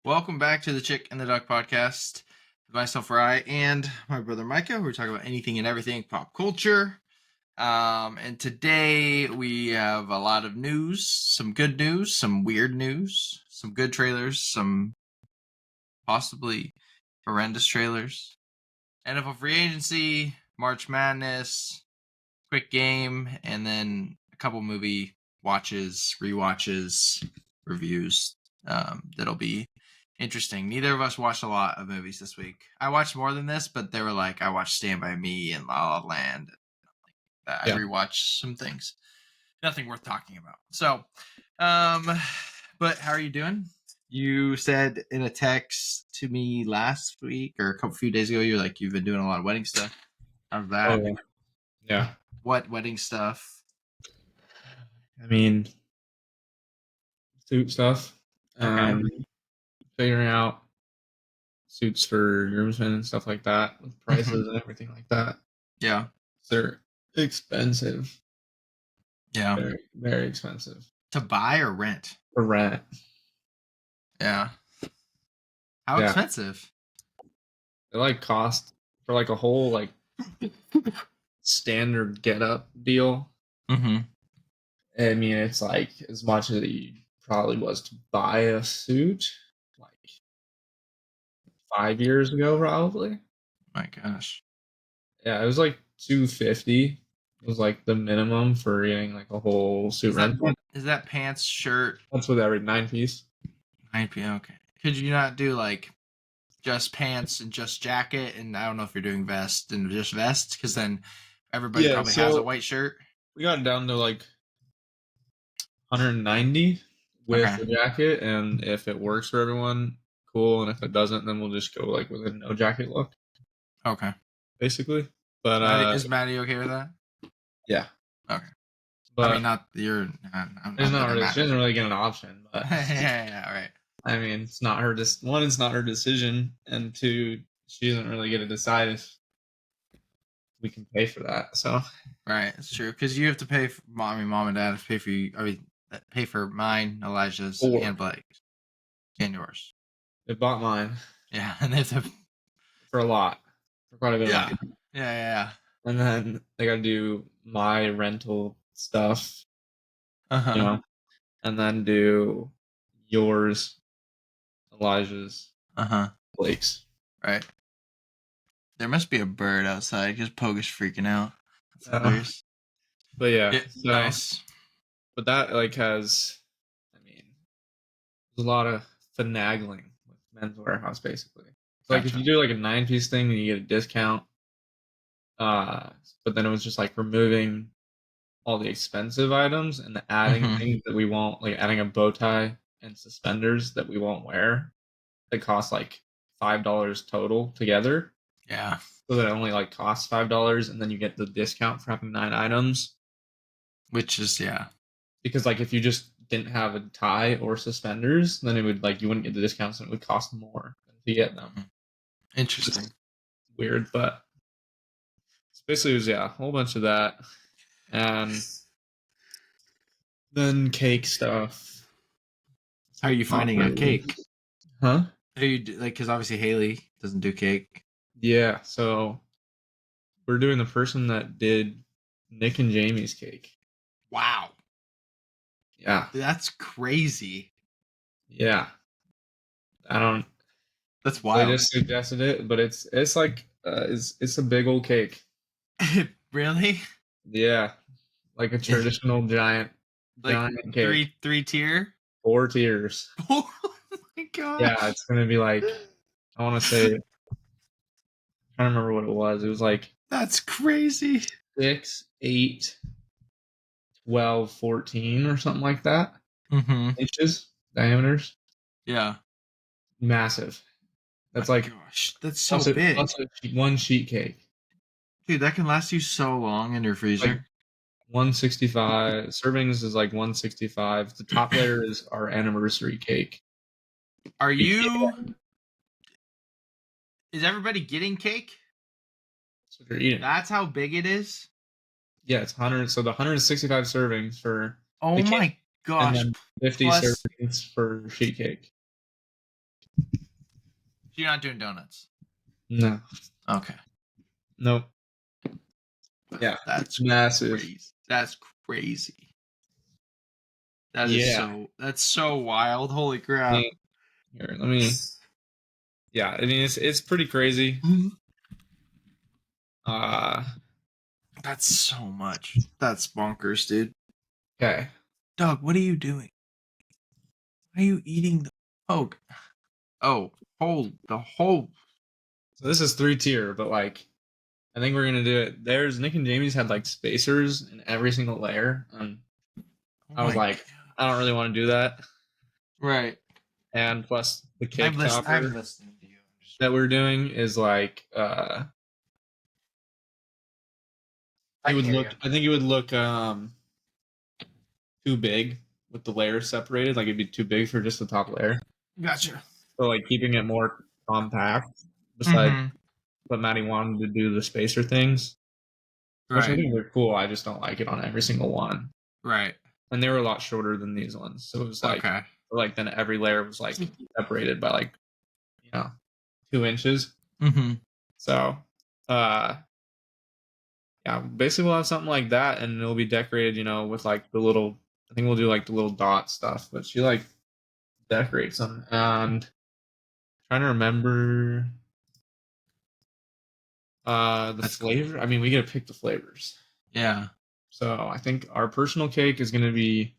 Welcome back to the Chick and the Duck podcast. With myself, Rye, and my brother Micah. We're talking about anything and everything pop culture. And today we have a lot of news, some good news, some weird news, some good trailers, some possibly horrendous trailers. NFL free agency, March Madness, quick game, and then a couple movie watches, rewatches, reviews. That'll be interesting. Neither of us watched a lot of movies this week. I watched more than this, but they were like, I watched Stand By Me and La La Land. I rewatched some things. Nothing worth talking about. So, but how are you doing? You said in a text to me last week or a few days ago, you're like, you've been doing a lot of wedding stuff. How's that? Oh, yeah. What wedding stuff? I mean, suit stuff. Okay. Figuring out suits for groomsmen and stuff like that, with prices and everything like that. Yeah. They're expensive. Yeah. Very, very expensive. To buy or rent? For rent. Yeah. How expensive? They like cost for like a whole like standard get-up deal. Mm-hmm. I mean, it's like as much as it probably was to buy a suit like 5 years ago, probably. My gosh. Yeah, it was like $250 was like the minimum for getting like a whole suit rental. Is that pants, shirt? That's with every 9-piece. 9 p.m. Okay. Could you not do like just pants and just jacket? And I don't know if you're doing vest and just vest, because then everybody probably has a white shirt. We got it down to like 190 with the jacket, and if it works for everyone, cool. And if it doesn't, then we'll just go like with a no jacket look. Okay. Basically, but is Maddie okay with that? Yeah. Okay. But I mean, not you're. She doesn't really get an option, but yeah, right. I mean, it's not her. One, it's not her decision, and two, she doesn't really get to decide if we can pay for that. So right, it's true, because you have to pay for mom and dad have to pay for you. I mean, pay for mine, Elijah's, and Blake's, and yours. They bought mine. Yeah, and they have to for a lot, for quite a bit. Yeah, yeah. And then they got to do my rental stuff, you know, and then do yours, Elijah's, Blake's. Right. There must be a bird outside because Pogue is freaking out. That's hilarious. But yeah, nice. But that like has, I mean, there's a lot of finagling with Men's Warehouse basically. So like if you do like a 9-piece thing, then you get a discount. But then it was just like removing all the expensive items and adding things that we won't, like adding a bow tie and suspenders that we won't wear. That cost like $5 total together. Yeah. So that it only like costs $5, and then you get the discount for having 9 items. Which is because like if you just didn't have a tie or suspenders, then it would like you wouldn't get the discounts and it would cost more to get them. Interesting. Weird, but basically it was a whole bunch of that, and then cake stuff. How are you finding a cake? Huh? Are you like, because obviously Haley doesn't do cake. Yeah, so we're doing the person that did Nick and Jamie's cake. Wow. Yeah. That's crazy. Yeah. That's wild. They just suggested it, but it's like it's a big old cake. Really? Yeah. Like a traditional giant cake. Three tier? 4 tiers. Oh my god. Yeah, it's gonna be like, I wanna say, I don't remember what it was. It was like, that's crazy. 6, 8, 12, 14 or something like that. Inches, diameters. Yeah. Massive. That's gosh, that's so big. Plus one sheet cake. Dude, that can last you so long in your freezer. Like 165 servings is like 165. The top layer is our anniversary cake. Is everybody getting cake? That's what you're eating. That's how big it is? Yeah, it's 100. So the 165 servings for. Oh my gosh. And then 50 servings for sheet cake. You're not doing donuts. No. Okay. Nope. Yeah. That's Massive. crazy. That's crazy. Yeah. That's so wild. Holy crap. Here, let me. Yeah, I mean it's pretty crazy. Uh, That's so much. That's bonkers, dude. okay. Doug, what are you doing? Why are you eating the poke? Oh, the whole. So this is 3 tier, but like I think we're gonna do it. There's Nick and Jamie's had like spacers in every single layer. Oh I was my like, god. I don't really want to do that. Right. And plus the cake I'm topper listening to you. that we're doing is like I it can would hear look you. I think it would look too big with the layers separated, like it'd be too big for just the top layer. Gotcha. So like keeping it more compact. Besides, Mm-hmm. but Maddie wanted to do the spacer things, which I Right. think they're cool. I just don't like it on every single one. Right. And they were a lot shorter than these ones, so it was Okay. like then every layer was like separated by like 2 inches. Mm-hmm. So, uh, yeah, basically we'll have something like that, and it'll be decorated, with like the little. I think we'll do like the little dot stuff, but she like decorates them. And trying to remember the That's cool. flavor. I mean, we gotta pick the flavors. Yeah. So I think our personal cake is gonna be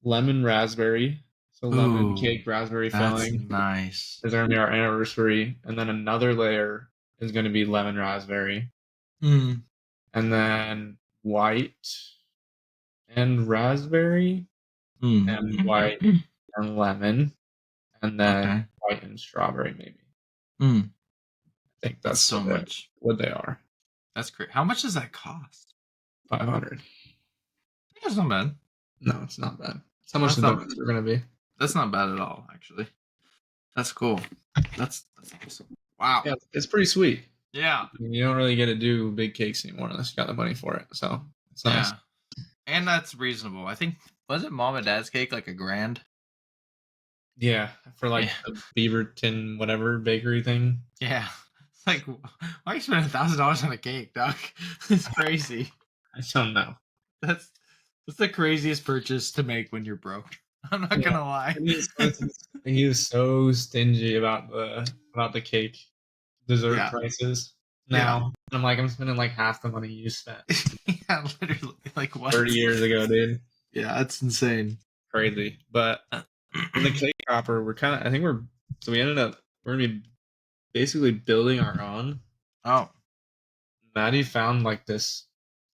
lemon raspberry. So lemon Ooh, cake, raspberry that's filling nice. is gonna be our anniversary, and then another layer is gonna be lemon raspberry, Mm. and then white and raspberry, and white Mm. and lemon, and then Okay. white and strawberry maybe. Mm. I think That's that's so much. what they are. That's great. How much does that cost? 500. That's not bad. No, it's not bad. It's how much That's the not. donuts are gonna be. That's not bad at all. Actually, that's cool. That's awesome. Wow. Yeah, it's pretty sweet. Yeah. You don't really get to do big cakes anymore unless you got the money for it. So it's nice. Yeah. And that's reasonable. I think was it mom and dad's cake like $1,000? Yeah, for like Yeah. the Beaverton whatever bakery thing. Yeah. It's like why are you spending $1,000 on a cake, Doc? It's crazy. I don't know. That's that's the craziest purchase to make when you're broke. I'm not Yeah, gonna lie. he is so stingy about the cake dessert Yeah. prices Yeah. now. I'm like, I'm spending like half the money you spent Yeah, literally. Like what? 30 years ago, dude. Yeah, that's insane. Crazy. But in the cake topper, I think so we ended up, we're gonna be basically building our own. Oh, Maddie found like this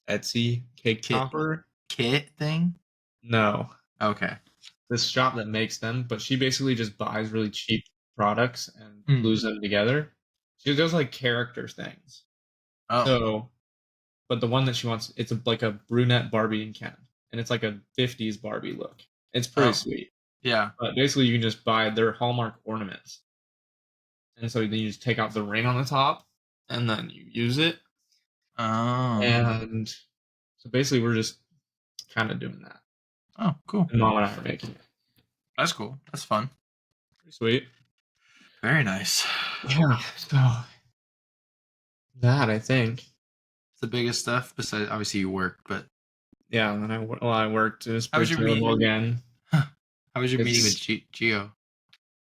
Etsy cake kit topper. kit thing? No, Okay. this shop that makes them, but she basically just buys really cheap products and Mm. glues them together. She does like character things. Oh. So, but the one that she wants, it's like a brunette Barbie in Ken, and it's like a 50s Barbie look. It's pretty Oh. sweet. Yeah. But basically, you can just buy their Hallmark ornaments, and so then you just take out the ring on the top, and then you use it. Oh. And so basically, we're just kind of doing that. Oh, cool. And Mom and I are making it. That's cool. That's fun. Pretty sweet. Very nice. Yeah. So that I think. It's the biggest stuff besides obviously you work, but Yeah, and then I worked. It was how was pretty your terrible meeting? again. How was your meeting with It's Gio?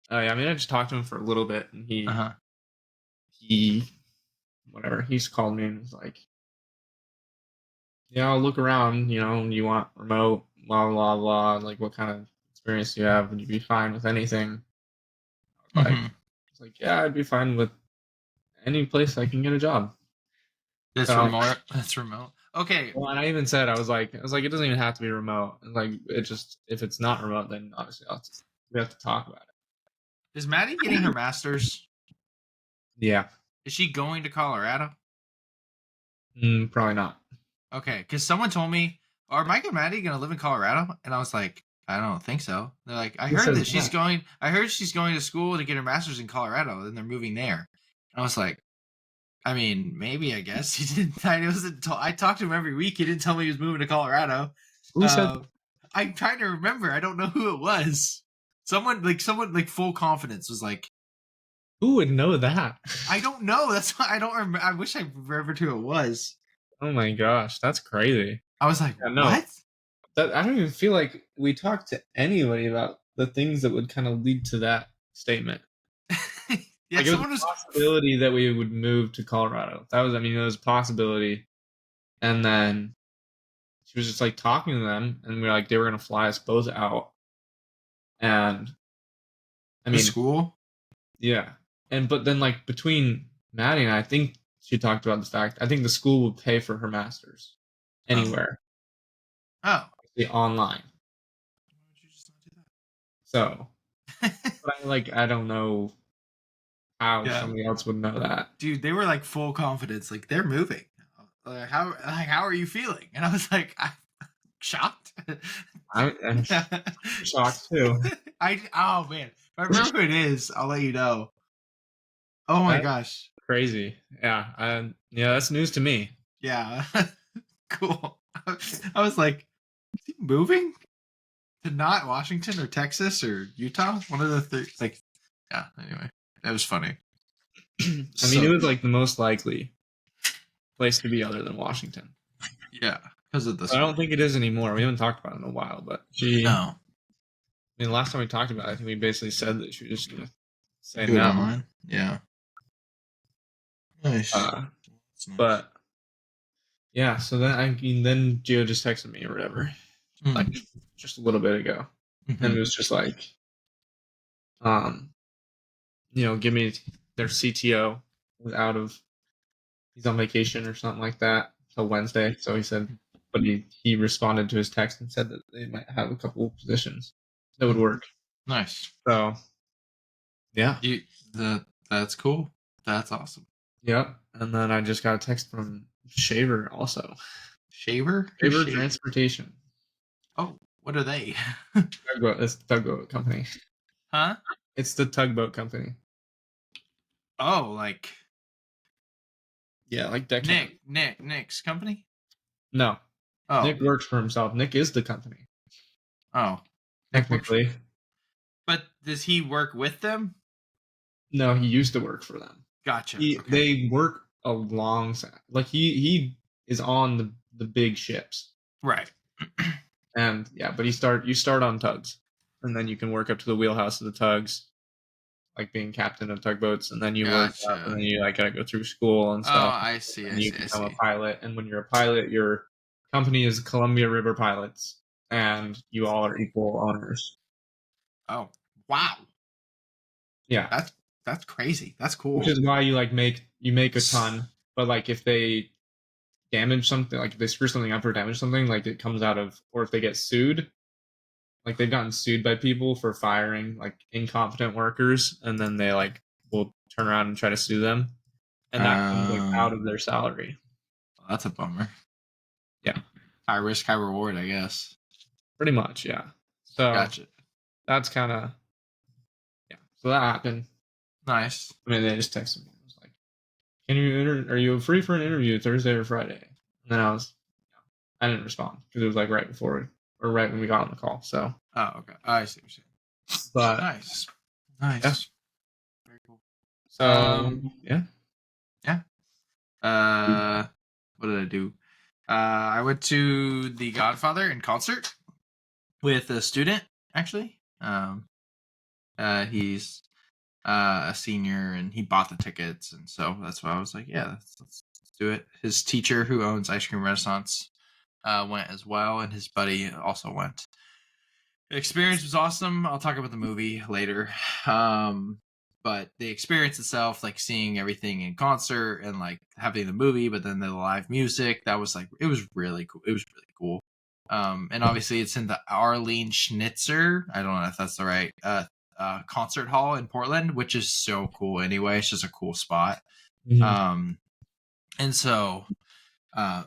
yeah, I mean, I just talked to him for a little bit, and Uh-huh. he whatever he's called me and was like, yeah, I'll look around. You want remote, blah blah blah. Like, what kind of experience do you have? Would you be fine with anything? Mm-hmm. It's like, yeah, I'd be fine with any place I can get a job. That's So, remote. That's remote. Okay. well, and I even said, I was like, it doesn't even have to be remote. And like, it just if it's not remote, then obviously we have to talk about it. Is Maddie getting her master's? Yeah, Is she going to Colorado? probably not. Okay, because someone told me, are Mike and Maddie gonna live in Colorado? And I was like, I don't think so. They're like, I Who heard says that she's that? going. I heard she's going to school to get her master's in Colorado, and they're moving there. And I was like, I mean, maybe I guess he didn't. I talked to him every week. He didn't tell me he was moving to Colorado. Who said? I'm trying to remember. I don't know who it was. Someone like full confidence was like, Who would know that? I don't know. That's why I don't remember. I wish I remembered who it was. Oh my gosh, that's crazy. I was like, Yeah, no, what? that I don't even feel like we talked to anybody about the things that would kind of lead to that statement. Yeah, Like it was someone a was. possibility that we would move to Colorado. That was, I mean, it was a possibility. And then she was just like talking to them, and we are like, they were gonna fly us both out. And I The mean, school? yeah. And but then like between Maddie and I think she talked about the fact I think the school would pay for her masters Oh. anywhere, Oh. the online. Why would you just not So, do that? but I don't know how Yeah. somebody else would know that. Dude, they were like full confidence. Like, they're moving. How are you feeling? And I was like, I'm shocked. I'm shocked too. Oh man. If I remember who it is, I'll let you know. Oh my That's gosh. crazy. Yeah, yeah, that's news to me. Yeah. Cool. I was like, is he moving to not Washington or Texas or Utah? One of the three. Like, yeah. Anyway, that was funny. I mean, it So was like the most likely place to be other than Washington. yeah, because of the I don't school. think it is anymore. We haven't talked about it in a while, but she. I Oh, mean, last time we talked about it, I think we basically said that she was just gonna say do it no. online. Yeah. Nice. Uh, That's nice. but yeah, so then I mean, then Gio just texted me or whatever, like Mm. just a little bit ago, and Hmm. it was just like, um, give me their CTO was out of he's on vacation or something like that till Wednesday. So he said, but he responded to his text and said that they might have a couple of positions that would work. Nice. So yeah, You that's cool. That's awesome. yep. And then I just got a text from Shaver also. Shaver? Who's Shaver Shaver? Transportation. Oh, what are they? Tugboat. It's the tugboat company. Huh? It's the tugboat company. Oh, like Yeah, like deckhand. Nick's company? No, Oh, Nick works for himself. Nick is the company oh. Nick works. technically. But does he work with them? No, he used to work for them. Gotcha. He Okay. they work alongside. Like he is on the big ships. Right. And yeah, but you start on tugs, and then you can work up to the wheelhouse of the tugs, like being captain of tugboats, and then you work up, and then Gotcha. you like gotta go through school and Oh, stuff, I see. and I you see. I become a see. pilot. And when you're a pilot, your company is Columbia River Pilots, and you all are equal owners. Oh, wow. Yeah, That's that's crazy. That's which cool. is why you make a ton, but like if they damage something, like if they screw something up or damage something, like it comes out of, or if they get sued, like they've gotten sued by people for firing like incompetent workers, and then they like will turn around and try to sue them, and that comes like Uh, out of their salary. that's a bummer. Yeah, High risk, high reward, I guess. pretty much. Yeah. So Gotcha. that's kind of yeah. So that happened. Nice. I mean, they just texted me. I was like, "Can you are you free for an interview Thursday or Friday?" And then I didn't respond because it was like right before or right when we got on the call. So, Oh, okay. I see what you're saying. but Nice. yeah. Nice. Very cool. So yeah. Yeah. What did I do? I went to The Godfather in concert with a student, actually. He's a senior and he bought the tickets. And so that's why I was like, yeah, let's do it. His teacher, who owns Ice Cream Renaissance, went as well. And his buddy also went. The experience was awesome. I'll talk about the movie later. But the experience itself, like seeing everything in concert and like having the movie, but then the live music, that was like it was really cool. It was really cool. And obviously it's in the Arlene Schnitzer. I don't know if that's the right concert hall in Portland, which is so cool anyway. It's just a cool spot. Mhm. And so uh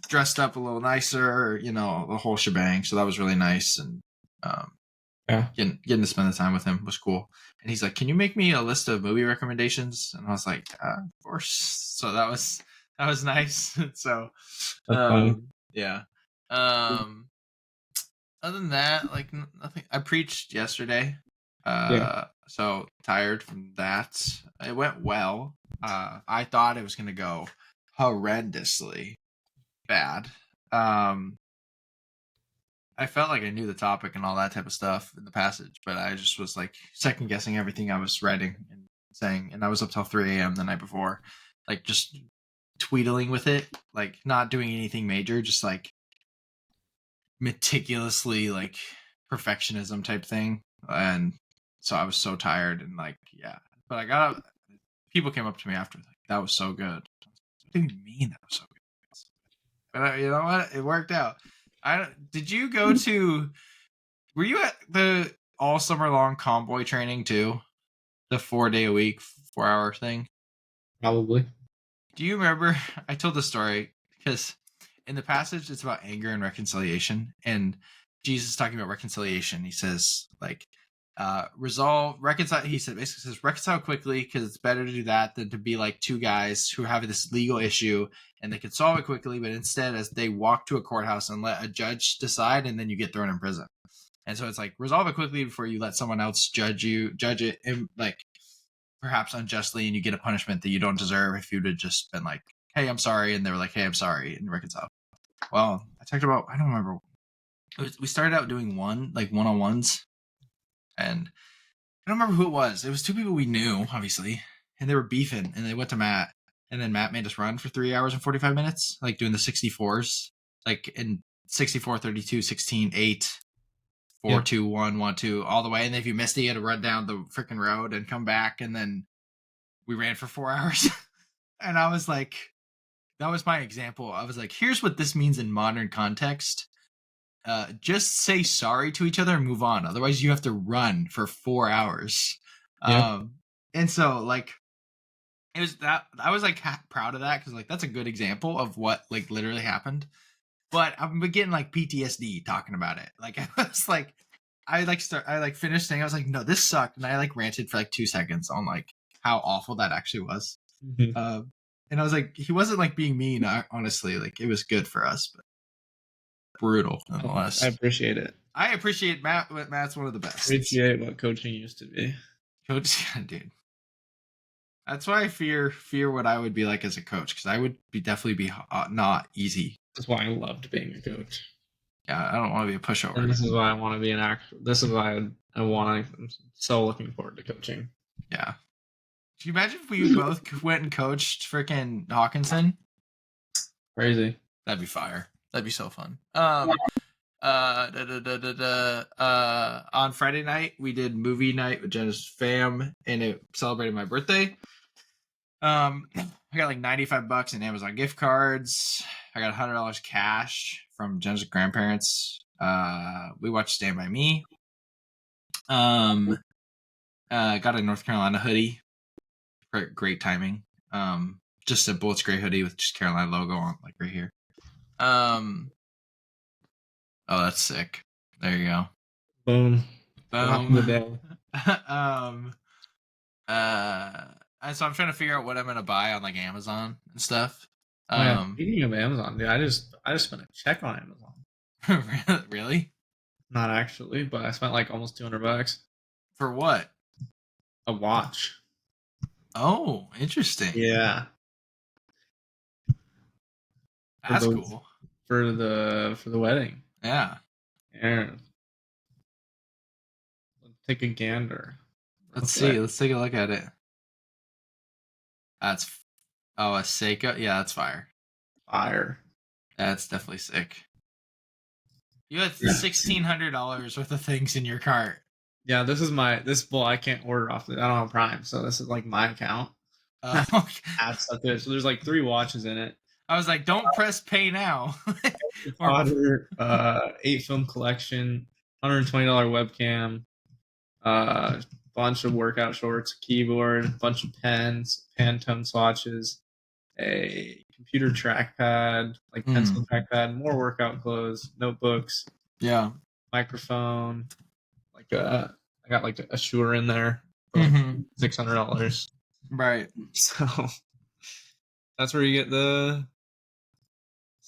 dressed up a little nicer, the whole shebang. So that was really nice. And um Yeah. getting to spend the time with him was cool. And he's like, "Can you make me a list of movie recommendations?" And I was like, "Of course." So that was nice. So, That's funny. yeah. Other than that, like nothing. I preached yesterday. Yeah. So tired from that. It went well. I thought it was gonna go horrendously bad. I felt like I knew the topic and all that type of stuff in the passage, but I just was like second guessing everything I was writing and saying, and I was up till 3 a.m. the night before, like just tweedling with it, like not doing anything major, just like meticulously like perfectionism type thing. And so I was so tired and like, yeah. But I got up, people came up to me after, like, that was so good. What do you mean that was so good? But you know what? It worked out. Did you go to, were you at the all summer long convoy training too? The 4 day a week, 4 hour thing? Probably. Do you remember? I told the story because in the passage it's about anger and reconciliation, and Jesus is talking about reconciliation. He says like reconcile. He said basically says reconcile quickly because it's better to do that than to be like two guys who have this legal issue and they could solve it quickly, but instead as they walk to a courthouse and let a judge decide, and then you get thrown in prison. And so it's like resolve it quickly before you let someone else judge it, and like perhaps unjustly, and you get a punishment that you don't deserve if you'd have just been like, hey, I'm sorry, and they were like, hey, I'm sorry, and reconcile. Well, I talked about, I don't remember. We started out doing one-on-ones, and I don't remember who it was. It was two people we knew, obviously, and they were beefing, and they went to Matt, and then Matt made us run for 3 hours and 45 minutes, like doing the 64s, like in 64, 32, 16, 8, 4, Yeah. 2, 1, 1, 2, all the way. And if you missed it, you had to run down the freaking road and come back, and then we ran for 4 hours. And I was like, that was my example. I was like, here's what this means in modern context. Just say sorry to each other and move on. Otherwise, you have to run for 4 hours. Yeah. And so like it was that I was like proud of that because like that's a good example of what like literally happened. But I'm getting like PTSD talking about it. Like I was like, I finished saying I was like, no, this sucked, and I like ranted for like 2 seconds on like how awful that actually was. Mhm. And I was like, he wasn't like being mean. Honestly, like it was good for us, but brutal I nonetheless. appreciate it. I appreciate Matt. Matt's one of the best. Appreciate what coaching used to be. Coach, dude. That's why I fear what I would be like as a coach, because I would be definitely be not easy. That's why I loved being a coach. Yeah, I don't want to be a pushover. And this is why I want to be an actor. This is why I want to. I'm so looking forward to coaching. Yeah. Can you imagine if we both went and coached freaking Hawkinson? Crazy. That'd be fire. That'd be so fun. On Friday night we did movie night with Jenna's fam, and it celebrated my birthday. I got like $95 in Amazon gift cards. I got $100 cash from Jenna's grandparents. We watched Stand By Me. Got a North Carolina hoodie. Great timing. Just a Bullets Gray hoodie with just Carolina logo on, like right here. Oh, that's sick. There you go. Boom. Boom. The day. And so I'm trying to figure out what I'm gonna buy on like Amazon and stuff. Speaking of Amazon, dude, I just spent a check on Amazon. Really? Not actually, but I spent like almost $200. For what? A watch. Oh, interesting. Yeah. That's cool. For the wedding. Yeah. And let's take a gander. Let's see. Let's take a look at it. That's a Seiko. Yeah, that's fire. Fire. That's definitely sick. You had $1,600 worth of things in your cart. Yeah, I can't order off. I don't have Prime, so this is like my account. Add stuff to it. So there's like 3 watches in it. I was like, don't press pay now. Potter, 8 film collection, $120 webcam, bunch of workout shorts, keyboard, bunch of pens, Pantone swatches, a computer trackpad, like pencil trackpad, more workout clothes, notebooks, yeah, microphone, like I got like a Shure in there for like $600. Right. So that's where you get the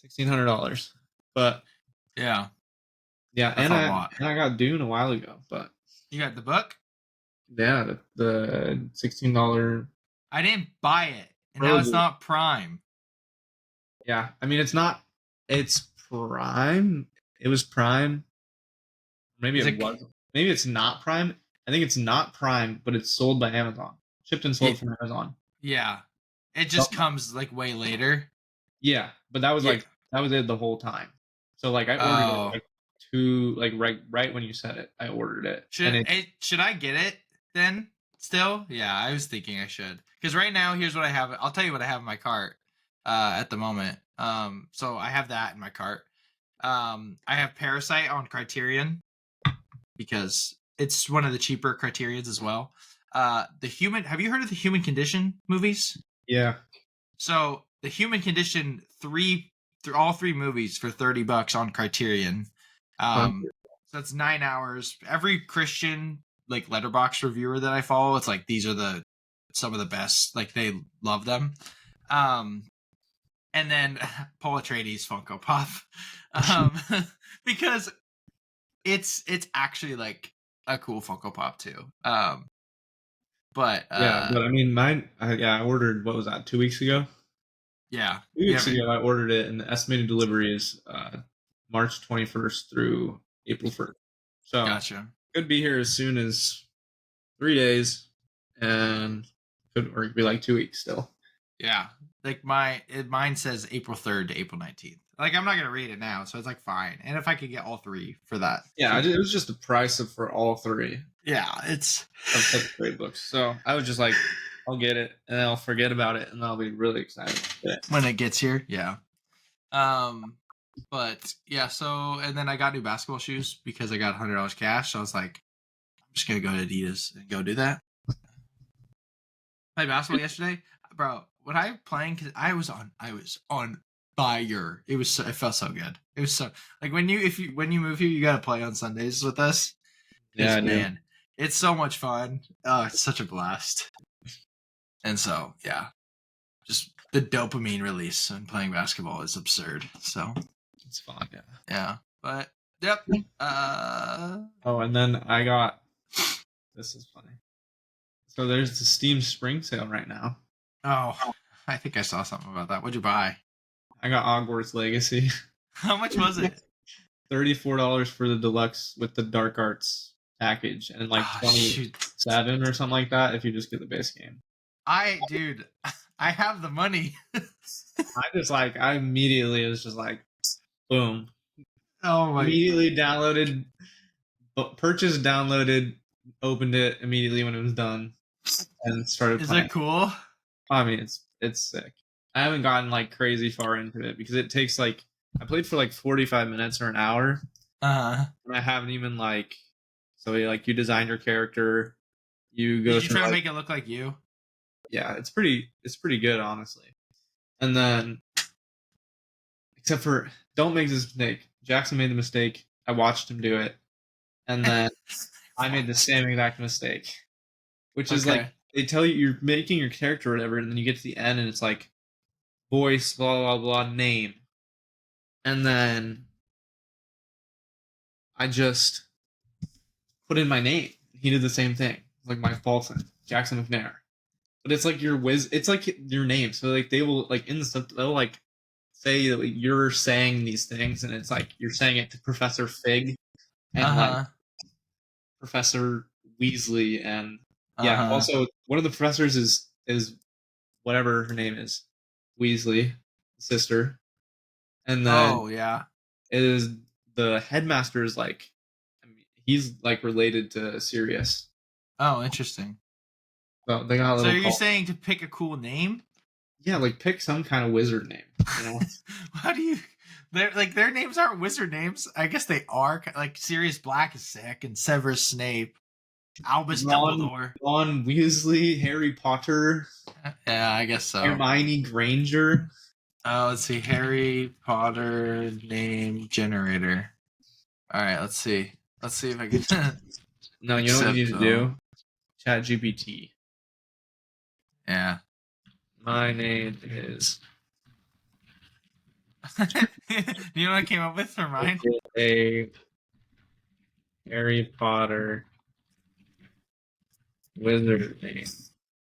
$1,600. But yeah, and I got Dune a while ago. But you got the book? Yeah, the $16 I didn't buy it, and now it's Pro. not Prime. Yeah, I mean it's not. It's Prime. It was Prime. Maybe Is it it? was. Maybe it's not Prime. I think it's not Prime, but it's sold by Amazon. Shipped and sold It from Amazon. yeah. It So just comes like way later. yeah, but that was Yeah. like that was it the whole time. So like I ordered it Oh. like right when you said it, I ordered it, and Should I get it then? Still? Yeah, I was thinking I should. Because right now, here's what I have. I'll tell you what I have in my cart at the moment. So I have that in my cart. I have Parasite on Criterion because it's one of the cheaper Criterions as well. The Human. Have you heard of the Human Condition movies? yeah, So the Human Condition through all three movies for $30 on Criterion. fun. So that's 9 hours. Every Christian like letterbox reviewer that I follow, it's like these are some of the best. Like they love them. Um, and then Paul Atreides Funko Pop, um, because it's actually like a cool Funko Pop too. But Yeah, but I mean mine. I ordered what was that 2 weeks ago? yeah, 2 weeks yeah, ago, I ordered it, and the estimated delivery is March 21st through April 1st. So gotcha. could be here as soon as 3 days, and could or it could be like 2 weeks still. Yeah, like mine says April 3rd to April 19th. Like I'm not gonna read it now, so it's like fine. And if I could get all three for that Yeah, cheap, it was just the price of for all three yeah, it's of such great books. So I was just like, I'll get it, and then I'll forget about it, and I'll be really excited to get it. when it gets here, yeah. Um, but yeah, so and then I got new basketball shoes because I got $100 cash. So I was like, I'm just gonna go to Adidas and go do that. Played basketball yesterday, bro. When I playing, cause I was on fire. It felt so good. It was so like when you move here, you gotta play on Sundays with us. Yeah, Because I do. man, it's so much fun. Oh, it's such a blast. And so yeah, just the dopamine release when playing basketball is absurd. So It's fun. Yeah. yeah, but yep. Uh Oh, and then I got. This is funny. So there's the Steam Spring Sale right now. oh, I think I saw something about that. What'd you buy? I got Hogwarts Legacy. How much was it? $34 for the deluxe with the Dark Arts package, and like Oh shoot. 27 or something like that if you just get the base game. Dude, I have the money. I immediately was just like, boom, Oh my, immediately downloaded, purchased, downloaded, opened it immediately when it was done, and started is playing. it cool? I mean, it's sick. I haven't gotten like crazy far into it because it takes like I played for like 45 minutes or an hour, Uh-huh. and I haven't even like so like you design your character, you go Did you through try to like make it look like you? yeah, it's pretty good honestly. And then except for don't make this mistake. Jackson made the mistake. I watched him do it, and then I made the same exact mistake, which is like Okay. they tell you you're making your character or whatever, and then you get to the end and it's like voice blah blah blah name, and then I just put in my name. He did the same thing, like my false name, Jackson McNair. But it's like it's like your name. So like they will like in the stuff they'll like say that you're saying these things, and it's like you're saying it to Professor Fig and like Uh-huh. Professor Weasley, and yeah. Uh-huh. Also, one of the professors is whatever her name is, Weasley, sister, and then Oh yeah. it is the headmaster is like, I mean, he's like related to Sirius. Oh, interesting. So they got a So little you're call. saying to pick a cool name? Yeah, like pick some kind of wizard name, you know? How do you? Their names aren't wizard names. I guess they are. Like Sirius Black is sick, and Severus Snape, Albus Ron, Dumbledore. Ron Weasley, Harry Potter, Yeah, I guess so. Hermione Granger. Let's see. Harry Potter name generator. All right, let's see. Let's see if I can No, you know what you accept. need to do? Chat GPT. Yeah. My name is You know what I came up with for mine? a Harry Potter wizard name.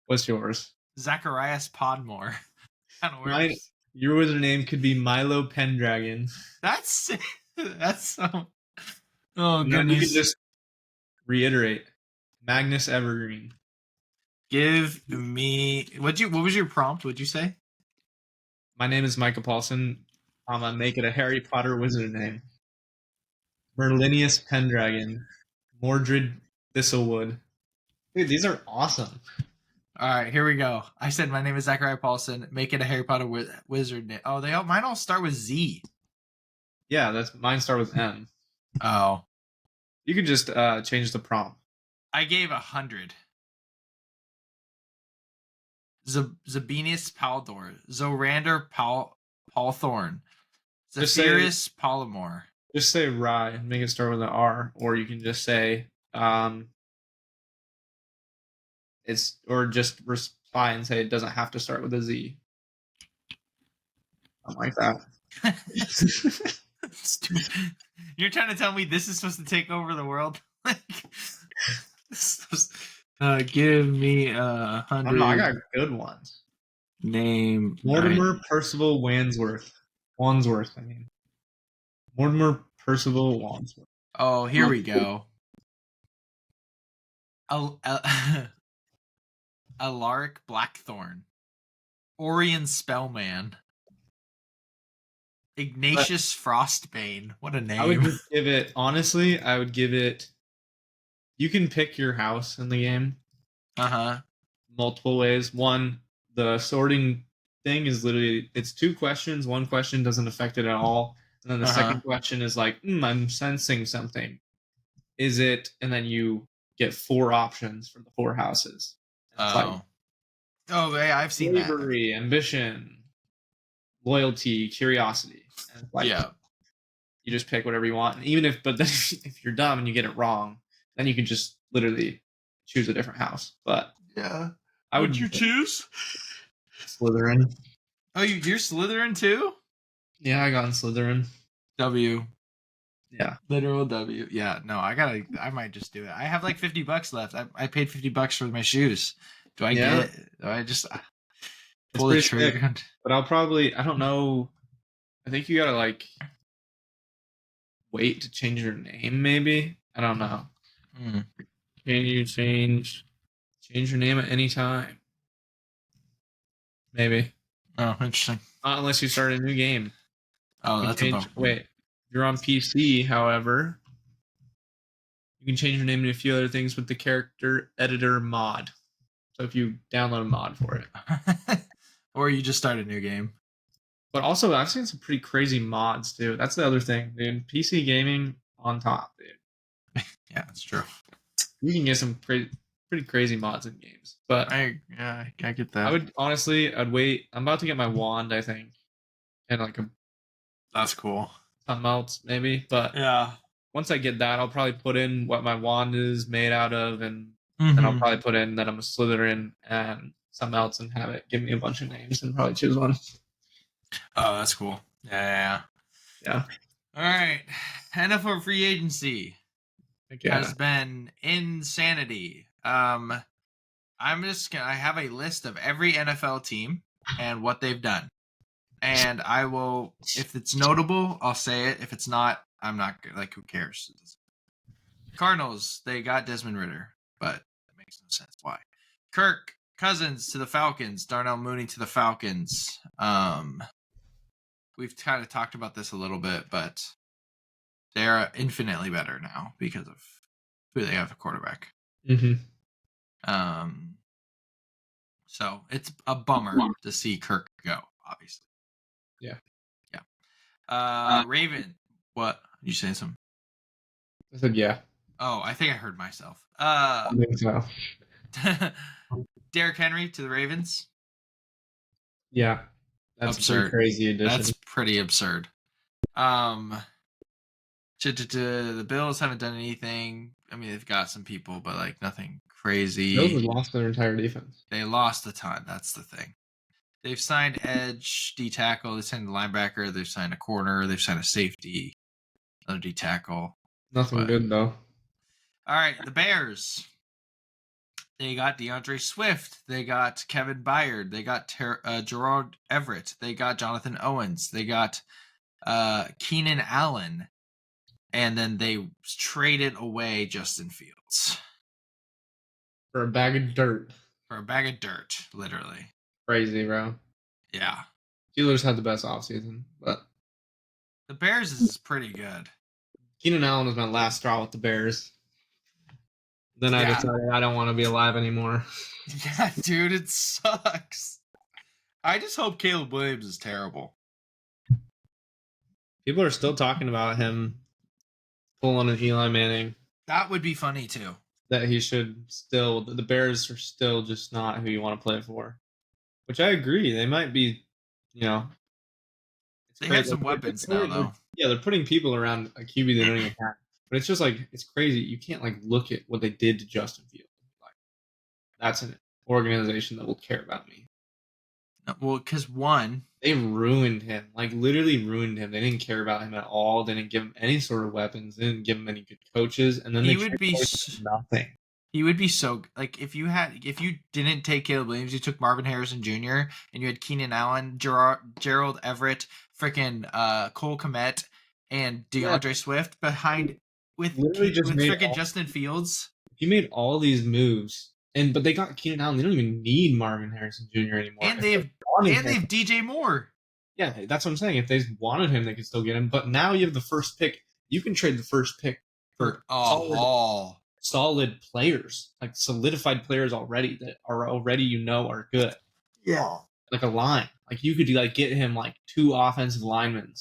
What's yours? Zacharias Podmore. Kind of Mine. works. Your wizard name could be Milo Pendragon. That's that's so. Oh And then you can goodness. just reiterate Magnus Evergreen. Give me what was your prompt? What'd you say? My name is Micah Paulson. I'm gonna make it a Harry Potter wizard name. Merlinius Pendragon. Mordred Thistlewood. Dude, these are awesome. All right, here we go. I said my name is Zachariah Paulson. Make it a Harry Potter wizard name. Oh, mine all start with Z. Yeah, that's mine. Start with M. Oh, You could just change the prompt. I gave 100. Zabinius Paldor, Zorander Paulthorn, Just say Zephyrus Polymore. just say Rye and make it start with an R, or you can just say it's or just reply and say it doesn't have to start with a Z. Something like that. You're trying to tell me this is supposed to take over the world? Give me 100. I got good ones. Name Mortimer Percival Wandsworth. Wandsworth, I mean. Mortimer Percival Wandsworth. Oh, here we go. Alaric Blackthorn, Orion Spellman, Ignatius Frostbane. What a name! I would just give it. Honestly, I would give it. You can pick your house in the game. Multiple ways. One, the sorting thing is literally it's 2 questions. One question doesn't affect it at all, and then the second question is like, I'm sensing something. Is it? And then you get 4 options from the 4 houses. It's like, yeah, I've seen bravery, ambition, loyalty, curiosity. And it's like, yeah. You just pick whatever you want. And even if if you're dumb and you get it wrong, then you can just literally choose a different house. But yeah, I would you choose Slytherin. Oh, you're Slytherin too? Yeah, I got in Slytherin. W. Yeah. Literal W. Yeah, no, I might just do it. I have like $50 left. I paid $50 for my shoes. Do I just pull the trigger? But I don't know. I think you gotta like wait to change your name, maybe. I don't know. Can you change your name at any time? Maybe. Oh, interesting. Not unless you start a new game. Oh, that's a bummer. Wait. If you're on PC, however, you can change your name and a few other things with the character editor mod. So if you download a mod for it. Or you just start a new game. But also, I've seen some pretty crazy mods, too. That's the other thing, dude. PC gaming on top, dude. Yeah, that's true. You can get some pretty crazy mods in games. But I get that. I'd wait. I'm about to get my wand, I think. And like that's cool. Something else, maybe. But yeah. Once I get that, I'll probably put in what my wand is made out of, and then I'll probably put in that I'm a Slytherin and something else and have it give me a bunch of names and probably choose one. Oh, that's cool. Yeah. All right. NFL free agency has been insanity. I have a list of every NFL team and what they've done. And I will, if it's notable, I'll say it. If it's not, I'm not like, who cares? Cardinals, they got Desmond Ridder, but that makes no sense. Why? Kirk Cousins to the Falcons, Darnell Mooney to the Falcons. We've kind of talked about this a little bit, but they're infinitely better now because of who they have a quarterback. So it's a bummer to see Kirk go, obviously. Yeah. Raven, what? You saying something? I said yeah. Oh, I think I heard myself. I think so. Derrick Henry to the Ravens. Yeah. That's absurd. A crazy addition. That's pretty absurd. The Bills haven't done anything. I mean, they've got some people, but like nothing crazy. Bills have lost their entire defense. They lost a ton. That's the thing. They've signed edge, D tackle. They signed a linebacker. They've signed a corner. They've signed a safety, another D tackle. Nothing good though. All right, the Bears. They got DeAndre Swift. They got Kevin Byard. They got Gerard Everett. They got Jonathan Owens. They got Keenan Allen. And then they traded away Justin Fields. For a bag of dirt. For a bag of dirt, literally. Crazy, bro. Yeah. Steelers had the best offseason, but the Bears is pretty good. Keenan Allen was my last straw with the Bears. Then I decided I don't want to be alive anymore. Yeah, dude, it sucks. I just hope Caleb Williams is terrible. People are still talking about him pulling an Eli Manning. That would be funny too. That he should still, the Bears are still just not who you want to play for. Which I agree. They might be, you know. They have some weapons now, though. Yeah, they're putting people around a QB they don't even have. But it's just like, it's crazy. You can't like look at what they did to Justin Fields. Like, that's an organization that will care about me. Well, because one, they ruined him. Like literally ruined him. They didn't care about him at all. They didn't give him any sort of weapons. They didn't give him any good coaches. And then he would be nothing. He would be so like if you didn't take Caleb Williams, you took Marvin Harrison Jr. and you had Keenan Allen, Gerald Everett, freaking Cole Kmet, and DeAndre Swift behind with freaking Justin Fields. He made all these moves, but they got Keenan Allen. They don't even need Marvin Harrison Jr. anymore. And they have DJ Moore. Yeah, that's what I'm saying. If they wanted him, they could still get him. But now you have the first pick. You can trade the first pick for solid players, like solidified players already that are already are good. Yeah, like a line. Like you could like get him like 2 offensive linemen.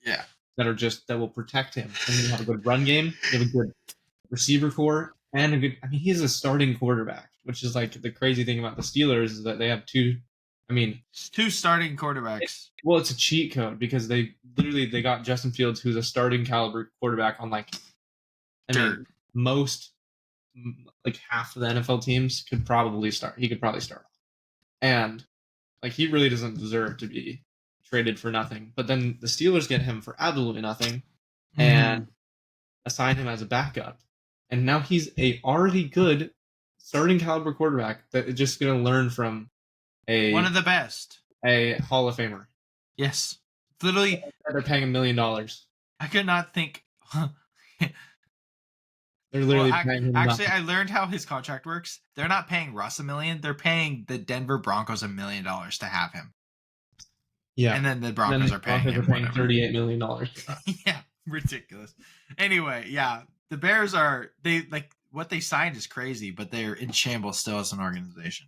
Yeah, that will protect him. And you have a good run game. You have a good receiver core and a good. I mean, he's a starting quarterback, which is like the crazy thing about the Steelers is that they have 2 starting quarterbacks. It's a cheat code because they got Justin Fields, who's a starting caliber quarterback on like, most like half of the NFL teams could probably start. He could probably start, and like he really doesn't deserve to be traded for nothing. But then the Steelers get him for absolutely nothing, and assign him as a backup, and now he's a already good starting caliber quarterback that is just going to learn from one of the best, a Hall of Famer. Yes, literally, they're paying $1 million. I could not think. They're literally paying him actually, I learned how his contract works. They're not paying Russ $1 million. They're paying the Denver Broncos $1 million to have him. Yeah, and then the Broncos are paying him $38 million. Yeah, ridiculous. Anyway, yeah, the Bears what they signed is crazy, but they're in shambles still as an organization.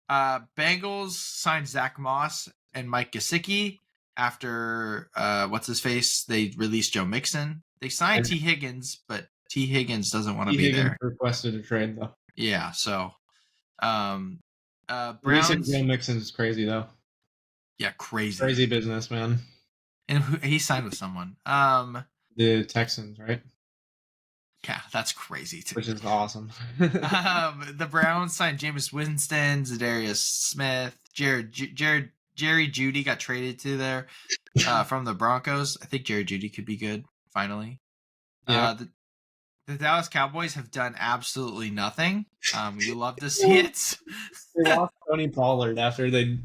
Bengals signed Zach Moss and Mike Gesicki after what's his face? They released Joe Mixon. They signed T. Higgins, but T. Higgins doesn't want to be there. Requested a trade though. Yeah, so Browns. Joe Mixon is crazy though. Yeah, crazy business, man. And he signed with someone. The Texans, right? Yeah, that's crazy too. Which is awesome. The Browns signed Jameis Winston, Zadarius Smith, Jerry Jeudy got traded to there from the Broncos. I think Jerry Jeudy could be good finally. Yeah. The Dallas Cowboys have done absolutely nothing. You love to see it. They lost Tony Pollard after they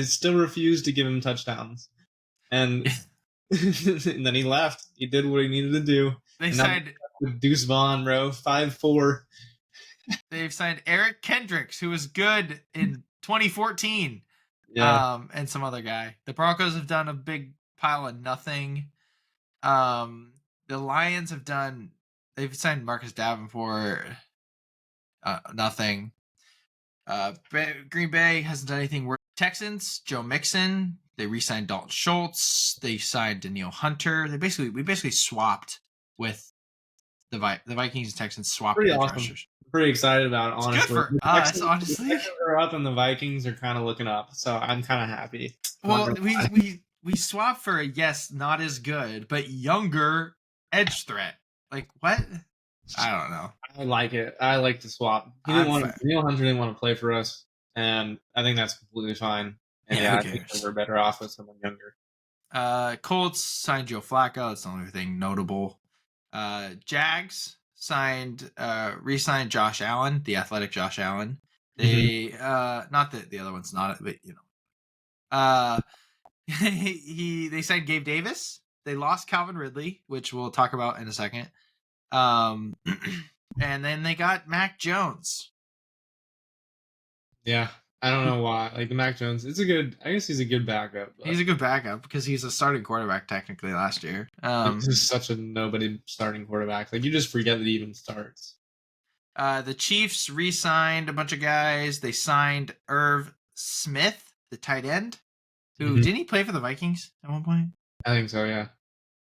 still refused to give him touchdowns. And, and then he left. He did what he needed to do. They signed Deuce Vaughn, bro, 5'4". They've signed Eric Kendricks, who was good in 2014. Yeah. And some other guy. The Broncos have done a big pile of nothing. The Lions they've signed Marcus Davenport. Nothing. Green Bay hasn't done anything worth. Texans, Joe Mixon. They re-signed Dalton Schultz. They signed Danielle Hunter. We basically swapped with the Vikings and Texans swapped pretty edge awesome. rushers. Pretty excited about it, honestly. It's good for us, honestly. The Texans are up and the Vikings are kind of looking up, so I'm kind of happy. Well, we swapped for not as good, but younger edge threat. Like what? I don't know. I like it. I like to swap. Danielle Hunter didn't want to play for us, and I think that's completely fine. And I think we're better off with someone younger. Colts signed Joe Flacco. That's the only thing notable. Jags re-signed Josh Allen, the athletic Josh Allen. Mhm. They not that the other one's not, but uh they signed Gabe Davis. They lost Calvin Ridley, which we'll talk about in a second. Um, and then they got Mac Jones. Yeah, I don't know why. Like the Mac Jones, it's a good. I guess he's a good backup, He's but a good backup because he's a starting quarterback technically last year. this is such a nobody starting quarterback. Like you just forget that he even starts. The Chiefs re-signed a bunch of guys. They signed Irv Smith, the tight end, who Mhm. didn't he play for the Vikings at one point? I think so. Yeah.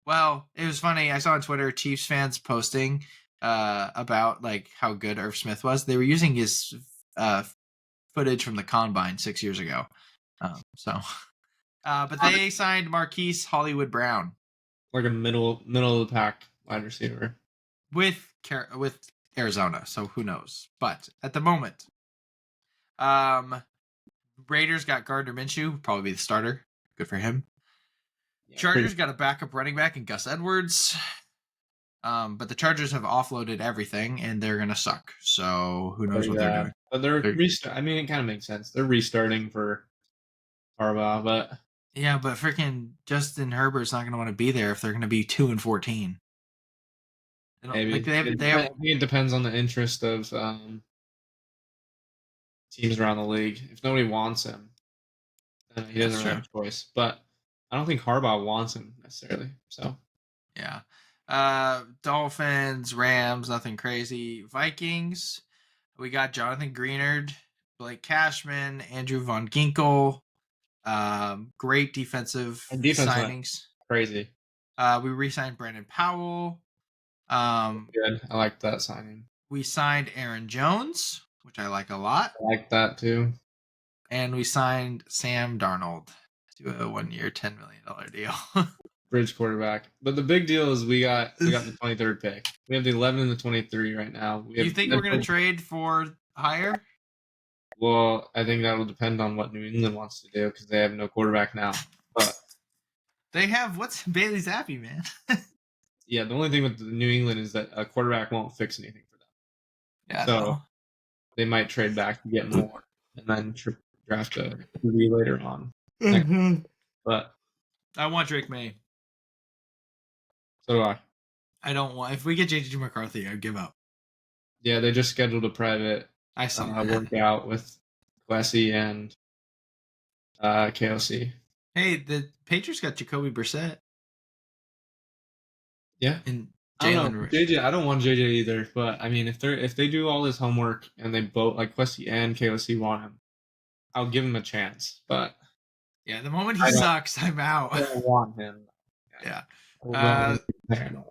Well, it was funny. I saw on Twitter Chiefs fans posting about like how good Irv Smith was. They were using his uh, footage from the combine 6 years ago. But they signed Marquise Hollywood Brown Like a middle of the pack wide receiver. with Arizona. So who knows? But at the moment, um, Raiders got Gardner Minshew, probably be the starter. Good for him. Yeah, pretty Chargers got a backup running back in Gus Edwards. But the Chargers have offloaded everything, and they're gonna suck. So who knows pretty what they're bad. doing? But they're They're, restart. I mean, it kind of makes sense. They're restarting for Harbaugh, but yeah, but freaking Justin Herbert's not gonna want to be there if they're gonna be 2-14. They don't like maybe they have I think it depends on the interest of teams around the league. If nobody wants him, then he That's doesn't really true. have a choice. But I don't think Harbaugh wants him necessarily. So Yeah. Dolphins, Rams, nothing crazy. Vikings, we got Jonathan Greenard, Blake Cashman, Andrew Von Ginkel. Great defensive our defense went signings. crazy. We re-signed Brandon Powell. Um, Good. I like that signing. we signed Aaron Jones, which I like a lot, I like that too. and we signed Sam Darnold to a 1-year, $10 million deal. Bridge quarterback. But the big deal is we got the 23rd pick. We have the 11 and the 23 right now. We You have think we're gonna trade for higher? well, I think that will depend on what New England wants to do because they have no quarterback now. But They have what's Bailey Zappi, man. yeah, the only thing with New England is that a quarterback won't fix anything for them. Yeah, So no. they might trade back to get more and then draft a QB later on. But I want Drake May. so do I. I don't want. If we get JJ McCarthy, I'd give up. Yeah, they just scheduled a private I saw that. workout with Quessy and KOC. Hey, the Patriots got Jacoby Brissett Yeah, and I don't know Jalen. JJ. I don't want JJ either, but I mean, if they do all this homework and they both like Quessy and KOC want him, I'll give him a chance. But Yeah, the moment he I don't, sucks, I'm out. I don't want him. Yeah. I don't Uh, want him.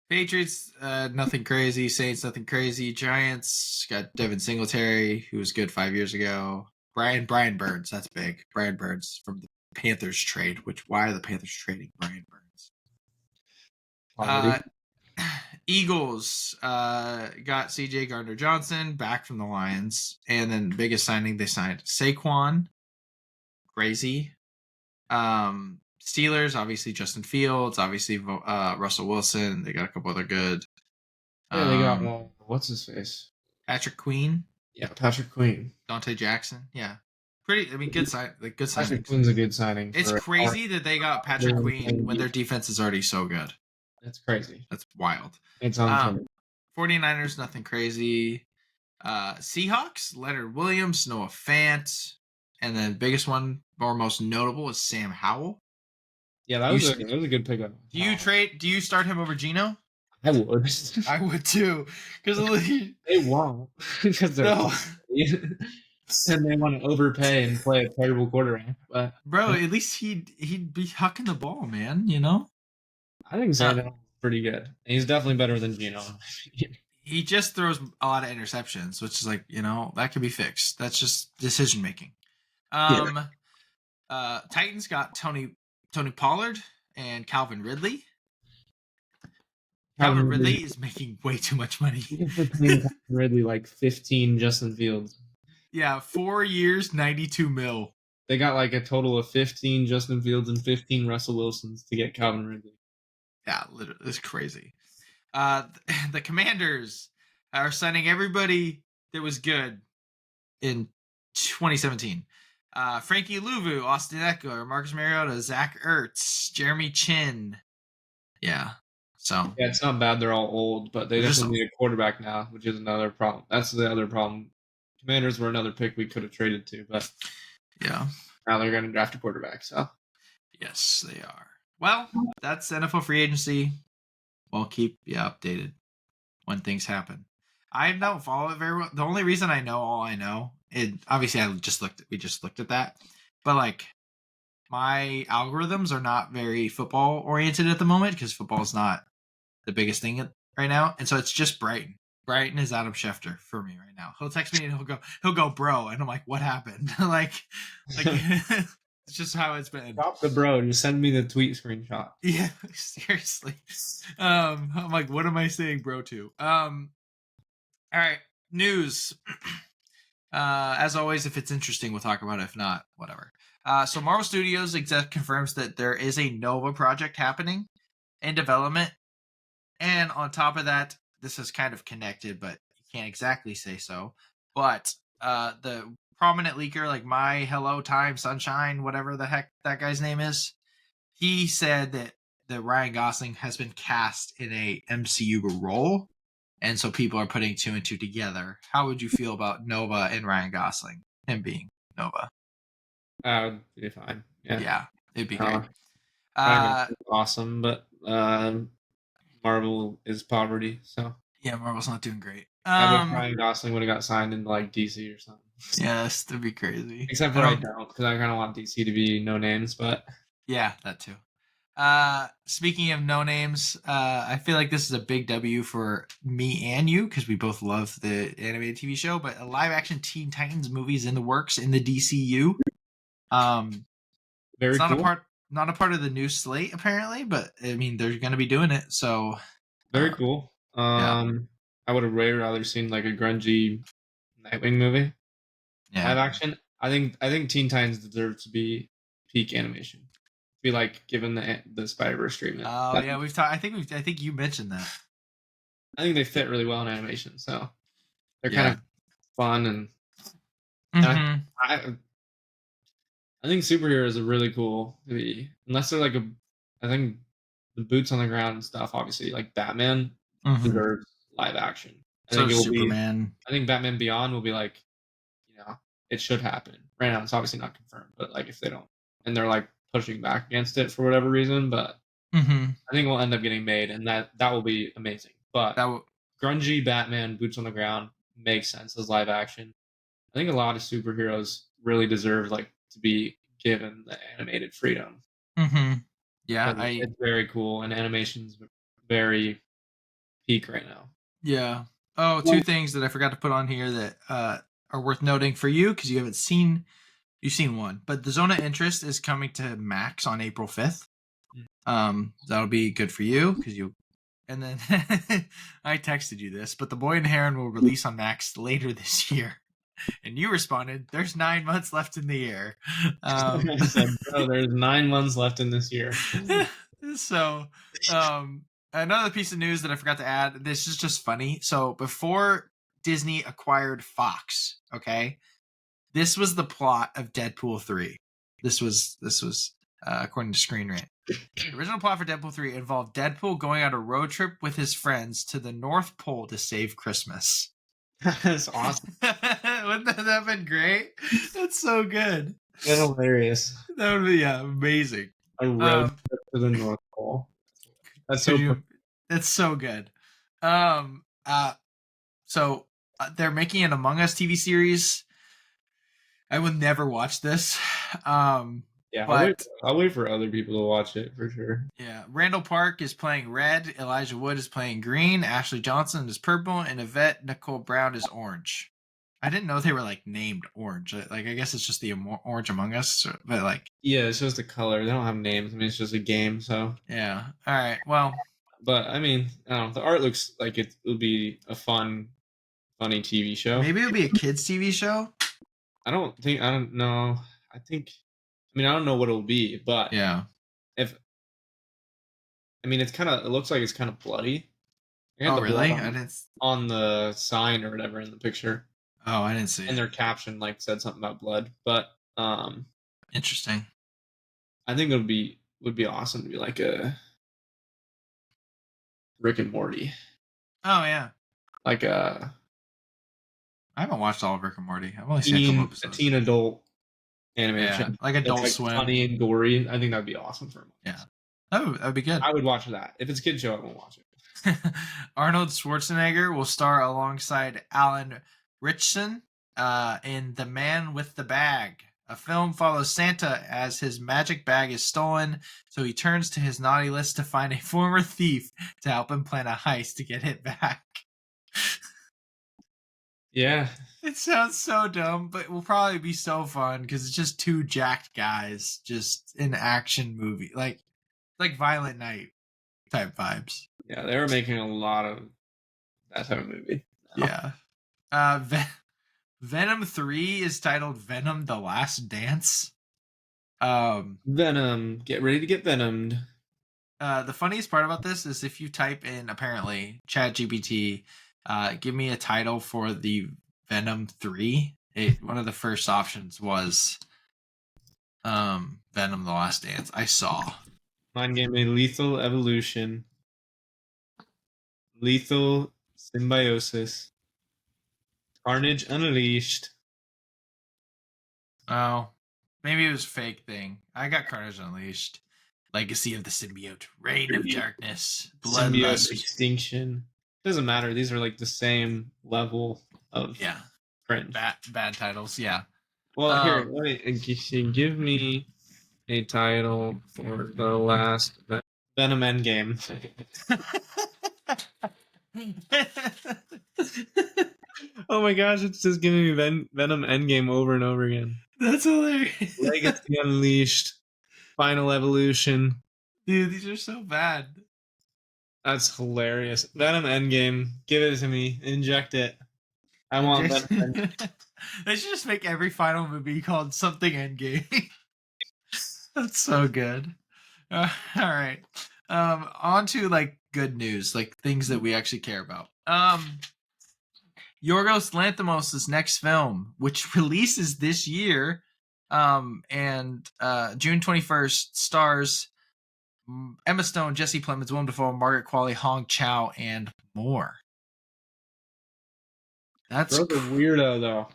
Patriots, nothing crazy. Saints, nothing crazy. Giants got Devin Singletary, who was good 5 years ago. Brian Burns, that's big. Brian Burns from the Panthers trade. Which why are the Panthers trading Brian Burns? Poverty. Eagles got C.J. Gardner Johnson back from the Lions, and then the biggest signing they signed Saquon, crazy. Steelers, obviously Justin Fields, obviously Russell Wilson. They got a couple other good. Yeah, they got what's his face? Patrick Queen, Yeah, Patrick Queen. Dante Jackson. Yeah, pretty. I mean, good good Patrick signings. Queen's a good signing It's for. crazy that they got Patrick Queen when their defense is already so good. That's crazy. That's wild. It's unfair. 49ers, nothing crazy. Seahawks, Leonard Williams, Noah Fant, and then biggest one or most notable is Sam Howell. Yeah, that was a good pickup. Do you start him over Geno? I would. I would too, because They won't because they're no, and they want to overpay and play a terrible quarterback. But bro. At least he'd be hucking the ball, man. You know. I think Sanders pretty good. And he's definitely better than Geno. He just throws a lot of interceptions, which is like that can be fixed. That's just decision making. Titans got Tony Pollard and Calvin Ridley. Calvin Ridley is making way too much money. Ridley like 15 Justin Fields. Yeah, 4 years, 92 mil. They got like a total of 15 Justin Fields and 15 Russell Wilsons to get Calvin Ridley. Yeah, literally, it's crazy. The Commanders are signing everybody that was good in 2017. Frankie Louvu, Austin Eckler, Marcus Mariota, Zach Ertz, Jeremy Chin. Yeah. So Yeah, it's not bad. They're all old, but they they're just definitely need a quarterback now, which is another problem. That's the other problem. Commanders were another pick we could have traded to, but yeah. now they're going to draft a quarterback. So Yes, they are. Well, that's NFL free agency. We'll keep you updated when things happen. I don't follow it very well. The only reason I know all I know, it obviously we just looked at that, but like my algorithms are not very football oriented at the moment because football is not the biggest thing right now, and so it's just Brighton. Brighton is Adam Schefter for me right now. He'll text me and he'll go, bro, and I'm like, what happened? like it's just how it's been. stop the bro. Just send me the tweet screenshot. Yeah, seriously. I'm like, what am I saying, bro? To all right, news. As always, if it's interesting, we'll talk about it. If not, whatever. So Marvel Studios exec confirms that there is a Nova project happening in development. And on top of that, this is kind of connected, but you can't exactly say so. But the prominent leaker, like My Hello Time Sunshine, whatever the heck that guy's name is, he said that Ryan Gosling has been cast in a MCU role, and so people are putting two and two together. How would you feel about Nova and Ryan Gosling, him being Nova? Would be fine. Yeah. Yeah, it'd be great. Uh, Ryan Uh, Gosling's awesome, but Marvel is poverty. So yeah, Marvel's not doing great. I wish Ryan Gosling would have got signed into like DC or something. Yes, that'd be crazy. Except I for I don't. don't, because I kind of want DC to be no names. But Yeah, that too. Speaking of no names, I feel like this is a big W for me and you because we both love the animated TV show. But a live action Teen Titans movie is in the works in the DCU. It's very cool. not a part of the new slate apparently, but I mean they're going to be doing it. So, Very cool. yeah, I would have way rather seen like a grungy Nightwing movie. yeah. Live action. I think Teen Titans deserve to be peak animation. Be like given the Spider Verse treatment. Oh yeah, we've talked. I think you mentioned that. I think they fit really well in animation, so they're kind Yeah. of fun and Mm-hmm. I think superheroes are really cool to be unless they're like I think the boots on the ground and stuff. Obviously, like Batman Mm-hmm. deserves live action. I So think it will be. Superman. I think Batman Beyond will be like it should happen. Right now, it's obviously not confirmed, but like if they don't, and they're like pushing back against it for whatever reason, but Mm-hmm. I think it will end up getting made, and that will be amazing. But That w- grungy Batman, boots on the ground, makes sense as live action. I think a lot of superheroes really deserve like to be given the animated freedom mm-hmm. Yeah, because it's very cool, and animation's very peak right now. yeah. Oh, two things that I forgot to put on here that are worth noting for you because you've seen one, but the Zone of Interest is coming to Max on April 5th. That'll be good for you because you. And then I texted you this, but The Boy and the Heron will release on Max later this year. And you responded, "There's 9 months left in the year." I said, bro, there's 9 months left in this year. So, another piece of news that I forgot to add. This is just funny. So before Disney acquired Fox, okay, this was the plot of Deadpool 3. This was according to Screen Rant. The original plot for Deadpool 3 involved Deadpool going on a road trip with his friends to the North Pole to save Christmas. That's awesome. Wouldn't that have been great? That's so good. That's hilarious. That would be amazing. A road trip to the North Pole. That's Could so. you? That's so good. Um. So they're making an Among Us TV series. I will never watch this. Yeah, But I'll wait for other people to watch it for sure. yeah, Randall Park is playing red. Elijah Wood is playing green. Ashley Johnson is purple, and Yvette Nicole Brown is orange. I didn't know they were like named orange. Like I guess it's just the Orange Among Us, but like Yeah, it's just a color. They don't have names. I mean, it's just a game. So, yeah. All right. Well, but I mean, I don't know. The art looks like it will be a funny TV show. maybe it'll be a kids TV show. I don't know. I think. I mean, I don't know what it'll be, but Yeah. if I mean, it looks like it's kind of bloody. They had Oh, the blood really? I didn't. on the sign or whatever in the picture, Oh, I didn't see and it. their caption like said something about blood. But Interesting. I think it would be awesome to be like a Rick and Morty, Oh yeah. like a I haven't watched all of Rick and Morty. I've only seen a couple episodes. teen adult animated Yeah, channel like that's Adult like Swim. funny and gory. I think that'd be awesome for him. Yeah, that would be good. I would watch that. If it's a kid show, I won't watch it. Arnold Schwarzenegger will star alongside Alan Ritchson in The Man with the Bag. A film follows Santa as his magic bag is stolen, so he turns to his naughty list to find a former thief to help him plan a heist to get it back. Yeah, It sounds so dumb, but it will probably be so fun because it's just two jacked guys just in action movie, like Violent Night type vibes. yeah, they were making a lot of that type of movie. Now. Yeah. Venom 3 is titled Venom the Last Dance. Venom, get ready to get venomed. The funniest part about this is if you type in apparently ChatGPT, give me a title for the Venom 3. One of the first options was Venom the Last Dance. I saw. Mine gave me lethal evolution, lethal symbiosis, carnage unleashed. Oh, maybe it was a fake thing. I got Carnage Unleashed. Legacy of the Symbiote. Reign of Darkness. Symbiote Bloodlust. extinction. Doesn't matter. These are like the same level of Yeah. cringe. Bad titles, yeah. Well, here, give me a title for the last Venom Endgame. Oh my gosh, it's just giving me Venom Endgame over and over again. That's hilarious. Legacy Unleashed, Final Evolution. Dude, these are so bad. That's hilarious. Venom Endgame, give it to me. Inject it. I want Venom Endgame. They should just make every final movie called something Endgame. That's so good. All right. On to like good news, like things that we actually care about. Yorgos Lanthimos' next film, which releases this year, and June 21st, stars Emma Stone, Jesse Plemons, Willem Dafoe, Margaret Qualley, Hong Chow, and more. That's Bro's a weirdo, though.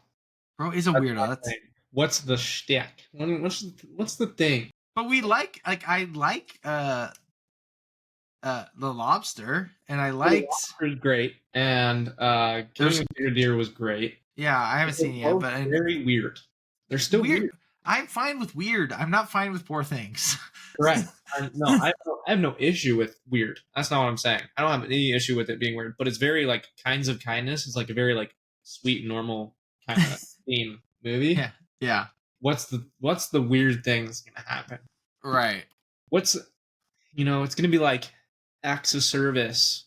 Bro is a That's weirdo. what's the shtick? What's the thing? But we I like The Lobster, and I liked The Lobster's great, and Killing a Deer Deer was great. Yeah, I haven't seen it yet, but very weird. They're still weird. I'm fine with weird. I'm not fine with poor things. Correct. No, I have no issue with weird. That's not what I'm saying. I don't have any issue with it being weird, but it's very like Kinds of Kindness. It's like a very like sweet, normal kind of theme movie. Yeah. What's the weird thing that's gonna happen? Right. What's it's gonna be like acts of service,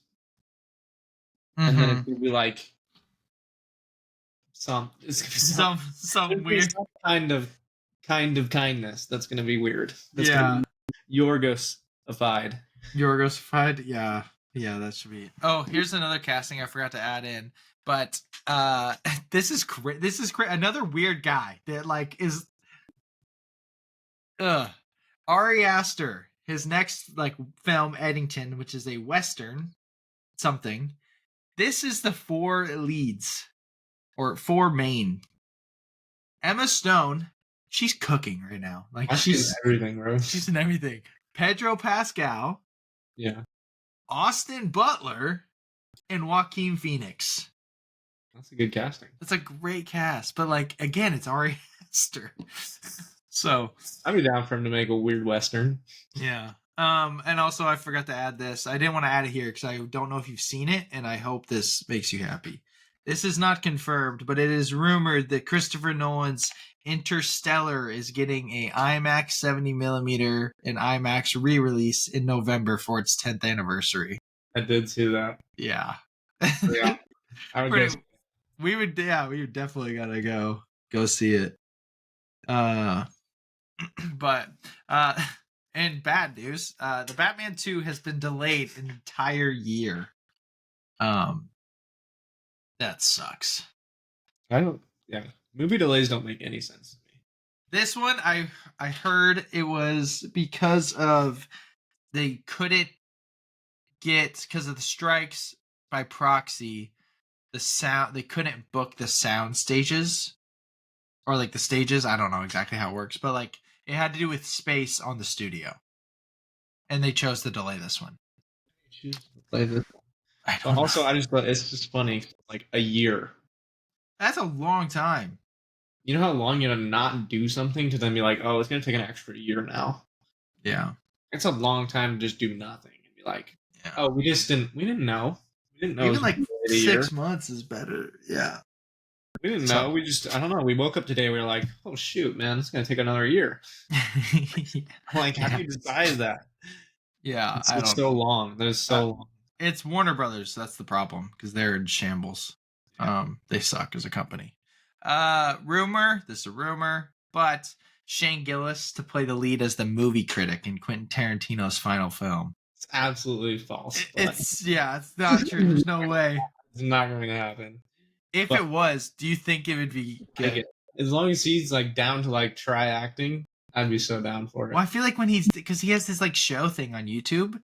and then it's gonna be like some weird kind of kindness that's gonna be weird. That's gonna be Yorgosified. Yorgosified, yeah, that should be. Oh, here's another casting I forgot to add in, but this is another weird guy that like is Ari Aster. His next like film, Eddington, which is a western something. This is the four leads or four main. Emma Stone, she's cooking right now. Like she's everything, bro. She's in everything. Pedro Pascal, yeah, Austin Butler, and Joaquin Phoenix. That's a good casting. That's a great cast, but like again, it's Ari Aster. So I'd be down for him to make a weird western. Yeah. And also I forgot to add this. I didn't want to add it here because I don't know if you've seen it, and I hope this makes you happy. This is not confirmed, but it is rumored that Christopher Nolan's Interstellar is getting a IMAX 70mm and IMAX re-release in November for its 10th anniversary. I did see that. Yeah. Yeah. I would guess. We would definitely gotta go see it. But and bad news, the Batman 2 has been delayed an entire year. Um, that sucks. I don't. Yeah, movie delays don't make any sense to me. This one, I heard it was because of they couldn't get because of the strikes by proxy. The sound they couldn't book the sound stages or like the stages. I don't know exactly how it works, but like it had to do with space on the studio, and they chose to delay this one. Choose to play this. I But don't know. also, I just thought it's just funny. Like a year. That's a long time. You know how long you to not do something to then be like, oh, it's gonna take an extra year now. Yeah, It's a long time to just do nothing and be like, yeah. oh, we didn't know. We didn't know it Even was gonna like be delayed a year. 6 months is better. Yeah. We didn't So know. We just, I don't know. We woke up today. We were like, oh shoot, man, it's gonna take another year. I'm like, how do yeah, you decide that? yeah. It's I just don't so know. long. That is so long. It's Warner Brothers. That's the problem because they're in shambles. Yeah. They suck as a company. Rumor. This is a rumor, but Shane Gillis to play the lead as the movie critic in Quentin Tarantino's final film. It's absolutely false, but It's yeah, it's not true. There's no way. it's not going to happen. If But it was, do you think it would be I get good? as long as he's like down to like try acting, I'd be so down for Well, it. I feel like when he's because he has this like show thing on YouTube, and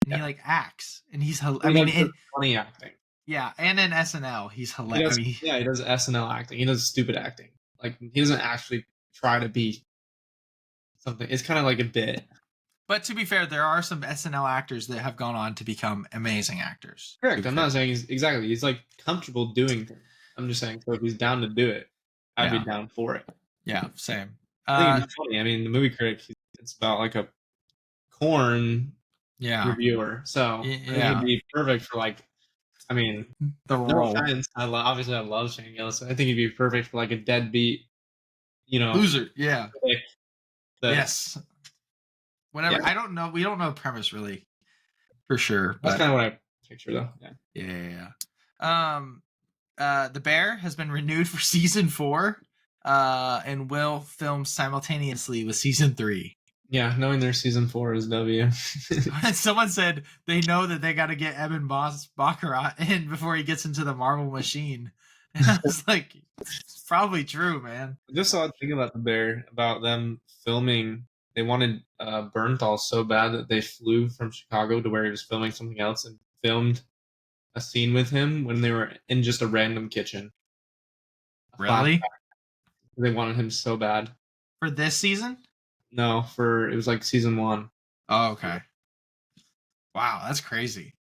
he Yeah, like acts, and he's I he mean, does funny acting. yeah, and in SNL, he's He hilarious. I does, mean, yeah, he does SNL acting. He does stupid acting. Like he doesn't actually try to be something. It's kind of like a bit. but to be fair, there are some SNL actors that have gone on to become amazing actors. To Correct. be I'm fair, not saying he's exactly. He's like comfortable doing things. I'm just saying. So if he's down to do it, I'd be yeah, down for it. yeah, same. I think it'd be funny. I mean, the movie critic. It's about like a corn Yeah, reviewer. So I think it'd yeah, be perfect for like. I mean, the no role offense. Obviously I love Shane Gillis. I think he'd be perfect for like a deadbeat. You know, loser. Yeah, critic that yes. Whatever. yeah. I don't know. We don't know the premise really for sure, That's but kind of what I picture though. Yeah. yeah, yeah, yeah. The Bear has been renewed for season 4, and will film simultaneously with season 3. Yeah, knowing their season 4 is W. Someone said they know that they got to get Evan Baccarat in before he gets into the Marvel machine, and I was like, it's probably true, man. I just saw a thing about the Bear about them filming. They wanted Bernthal so bad that they flew from Chicago to where he was filming something else and filmed a scene with him when they were in just a random kitchen. A Really? flashback. They wanted him so bad. For this season? No, for it was like season 1. Oh, okay. Wow, that's crazy.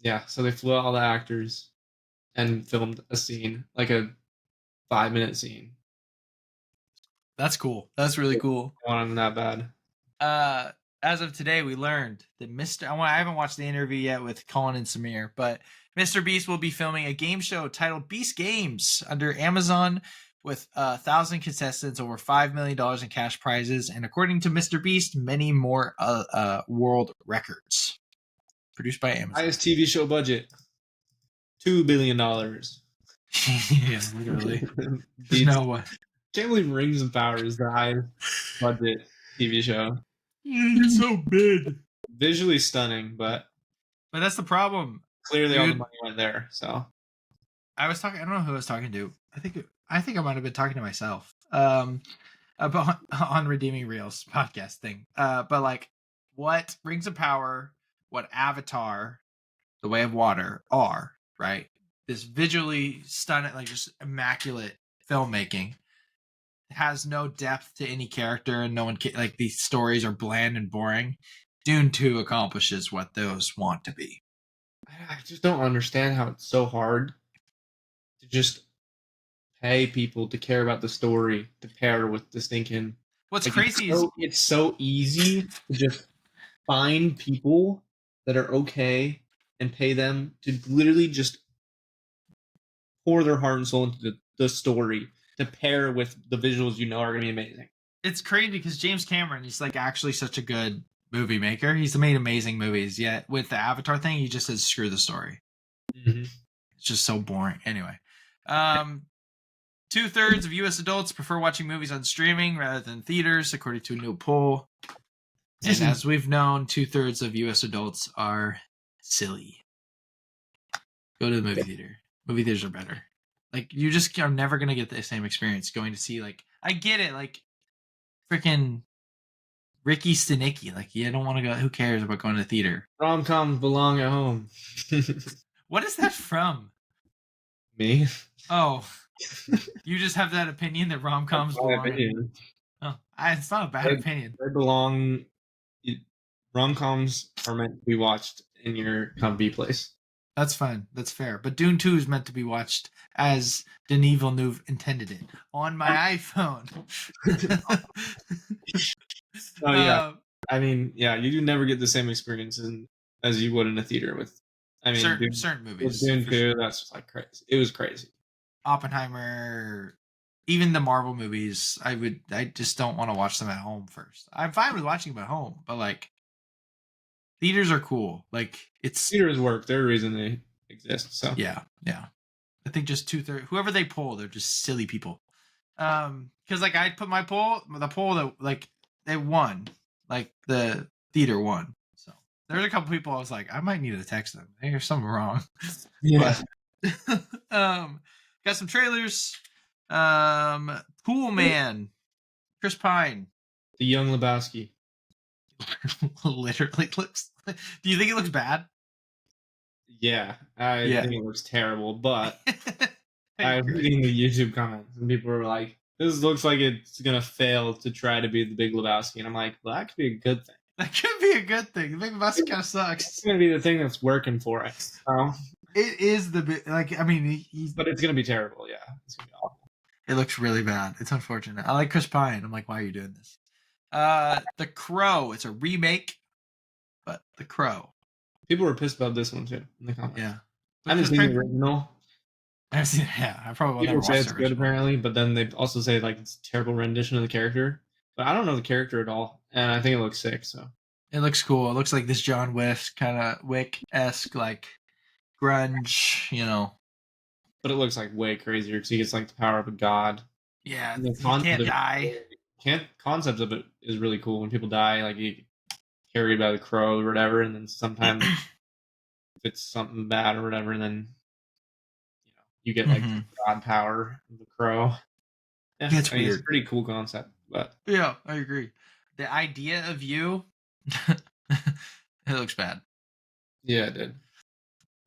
Yeah, so they flew out all the actors and filmed a scene, like a 5-minute scene. That's cool. That's really They cool. wanted him that bad. uh as of today, we learned that I haven't watched the interview yet with Colin and Samir, but Mr. Beast will be filming a game show titled Beast Games under Amazon with 1,000 contestants, over $5 million in cash prizes, and according to Mr. Beast, many more world records. Produced by Amazon. Highest TV show budget, $2 billion. Yeah, literally. There's no way. Can't believe Rings of Power is the highest budget TV show. It's so big. Visually stunning, but That's the problem, clearly all the dude. money went there. So I was talking. I don't know who I was talking to. I think I might have been talking to myself. About on Redeeming Reels podcast thing. But like, what Rings of Power, what Avatar, The Way of Water are, right? This visually stunning, like just immaculate filmmaking has no depth to any character, and no one like these stories are bland and boring. Dune 2 accomplishes what those want to be. I just don't understand how it's so hard to just pay people to care about the story to pair with the stinking. What's Like crazy is it's so easy to just find people that are okay and pay them to literally just pour their heart and soul into the story to pair with the visuals you know are going to be amazing. it's crazy because James Cameron, he's like actually such a good movie maker. He's made amazing movies. Yet with the Avatar thing, he just says screw the story. Mm-hmm. It's just so boring. Anyway, 2/3 of U.S. adults prefer watching movies on streaming rather than theaters, according to a new poll. And as we've known, 2/3 of U.S. adults are silly. Go to the movie theater. Movie theaters are better. Like you just are never gonna get the same experience going to see like I get it like freaking Ricky Stenicki. Like you don't want to go. Who cares about going to the theater? Rom-coms belong at home. What is that from? Me? Oh, you just have that opinion that rom That's coms my belong. opinion. It's not a bad They, opinion. they belong. Rom-coms are meant to be watched in your comfy place. That's fine. That's fair. But Dune 2 is meant to be watched as Denis Villeneuve intended it on my iPhone. Oh yeah, uh, I mean, yeah, you do never get the same experience as you would in a theater with. I mean, certain with movies Dune for sure. 2, that's just like crazy. It was crazy. Oppenheimer, even the Marvel movies, I just don't want to watch them at home first. I'm fine with watching them at home, but like theaters are cool. Like it's Theaters work. They're a reason they exist. So yeah. I think just 2/3 whoever they pull, they're just silly people. Because like I put the poll that like they won, like the theater won. So there's a couple people I was like, I might need to text them. Hey, there's something wrong. yeah, But got some trailers. Pool Man, Chris Pine. the Young Lebowski. Literally looks. Do you think it looks bad? Yeah, I Yeah. think it looks terrible, but I I'm agree. reading the YouTube comments and people are like, "This looks like it's gonna fail to try to be the Big Lebowski," and I'm like, "Well, that could be a good thing. That could be a good thing. The Big Lebowski kind of It's sucks. gonna be the thing that's working for us." It is the bit like I mean he's But it's gonna be terrible. Yeah, it's gonna be awful. it looks really bad. It's unfortunate. I like Chris Pine. I'm like, why are you doing this? The Crow. It's a remake, but The Crow. People were pissed about this one too in the comments. Yeah. I haven't Because seen the original. I've seen. Yeah, I probably will never People say watch it's the good original. apparently, but then they also say like it's a terrible rendition of the character. But I don't know the character at all, and I think it looks sick. So It looks cool. It looks like this John Wick esque like grunge. but it looks like way crazier because he gets like the power of a god. Yeah, And the he concept can't of die. concept of it is really cool. When people die, like you get carried by the crow or whatever, and then sometimes if it's something bad or whatever, and then you get like Mm-hmm. god power of the crow. Yeah, Yeah, it's I mean it's a weird. pretty cool concept, but Yeah, I agree. The idea of you, it looks bad. yeah, it did.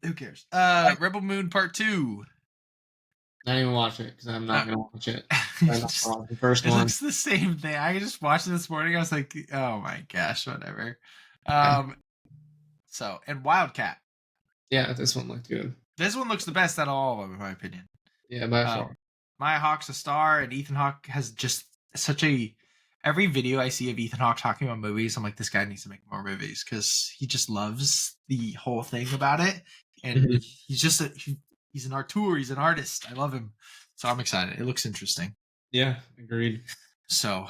Who cares? Rebel Moon Part 2. Not even watch it because I'm Uh, not gonna watch it. I'm not just, gonna watch the first it one. looks the same thing. I just watched it this morning. I was like, oh my gosh, whatever. Yeah, And Wildcat. yeah, this one looked good. This one looks the best out of all of them, in my opinion. Yeah, by far. Maya Hawke's a star, and Ethan Hawke has just such a. Every video I see of Ethan Hawke talking about movies, I'm like, this guy needs to make more movies because he just loves the whole thing about it, and Mhm. he's just he's an artur, he's an artist. I love him, so I'm excited. It looks interesting. Yeah, agreed. So,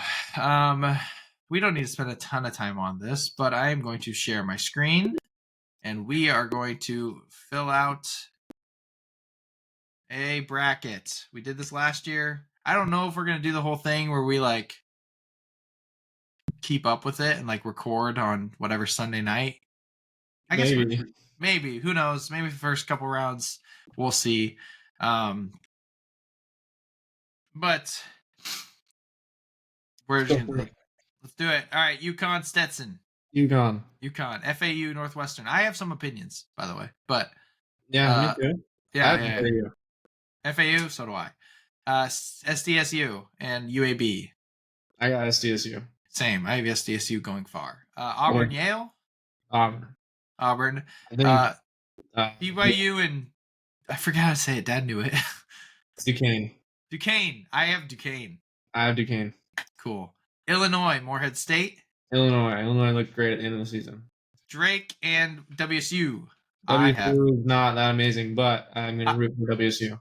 we don't need to spend a ton of time on this, but I am going to share my screen, and we are going to fill out a bracket. We did this last year. I don't know if we're gonna do the whole thing where we like keep up with it and like record on whatever Sunday night. I guess maybe. Who knows? Maybe the first couple rounds we'll see. But we're just gonna let's do it. All right, UConn Stetson. UConn. UConn. FAU Northwestern. I have some opinions, by the way. But Yeah, me too. I have yeah. you. FAU, so do I. SDSU and UAB. I got SDSU. Same. I have SDSU going far. Auburn, Yale. Auburn. Auburn. I think BYU and I forgot how to say it. Dad knew it. Duquesne. Duquesne. I have Duquesne. I have Duquesne. Cool. Illinois, Morehead State. Illinois. Illinois looked great at the end of the season. Drake and WSU. WSU is not that amazing, but I'm going to root for WSU.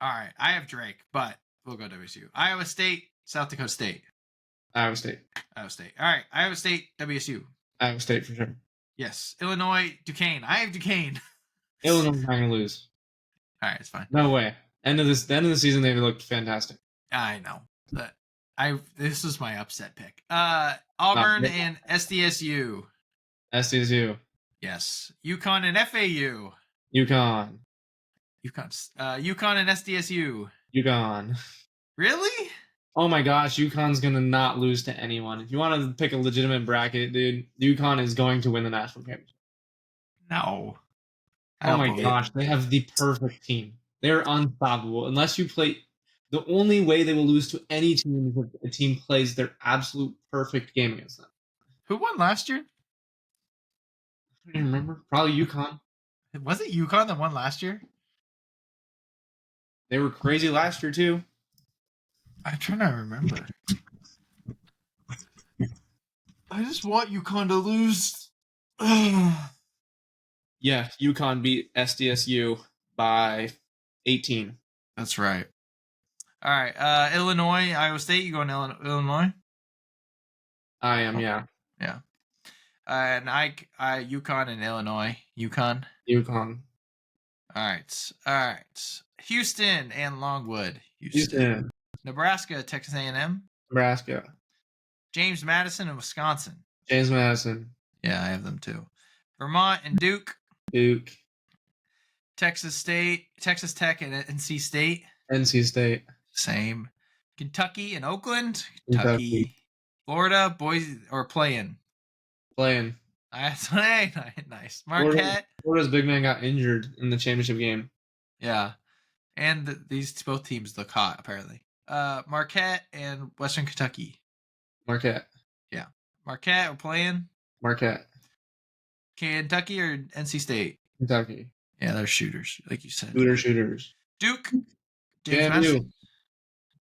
All right. I have Drake, but we'll go WSU. Iowa State, South Dakota State. Iowa State. Iowa State. All right. Iowa State, WSU. Iowa State for sure. Yes. Illinois, Duquesne. I have Duquesne. Illinois not going to lose. All right. It's fine. No way. The end of the season, they've looked fantastic. I know. This is my upset pick. Auburn and SDSU. SDSU. Yes. UConn and FAU. UConn. UConn and SDSU. UConn. Really? Oh my gosh, UConn's gonna not lose to anyone. If you want to pick a legitimate bracket, dude, UConn is going to win the national championship. No. I Oh don't my believe gosh, they have the perfect team. They're unstoppable. Unless you play, the only way they will lose to any team is if a team plays their absolute perfect game against them. Who won last year? I don't even remember. Probably UConn. Was it UConn that won last year? They were crazy last year too. I'm trying to remember. I just want UConn to lose. Yeah, UConn beat SDSU by 18. That's right. All right. Illinois, Iowa State. You going to Illinois? I am, yeah. Yeah. And I UConn and Illinois. UConn. UConn. All right. All right. Houston and Longwood. Houston. Nebraska, Texas A&M. Nebraska. James Madison and Wisconsin. James Madison. Yeah, I have them too. Vermont and Duke. Duke. Texas State, Texas Tech and NC State. NC State. Same. Kentucky and Oakland. Kentucky. Florida, Boise, or playing. Playing. Nice. Marquette. Florida's big man got injured in the championship game. Yeah. And these both teams look hot, apparently. Marquette and Western Kentucky. Marquette. Yeah. Marquette, we're playing. Marquette. Kentucky or NC State? Kentucky. Yeah, they're shooters, like you said. Shooters. Duke. JMU.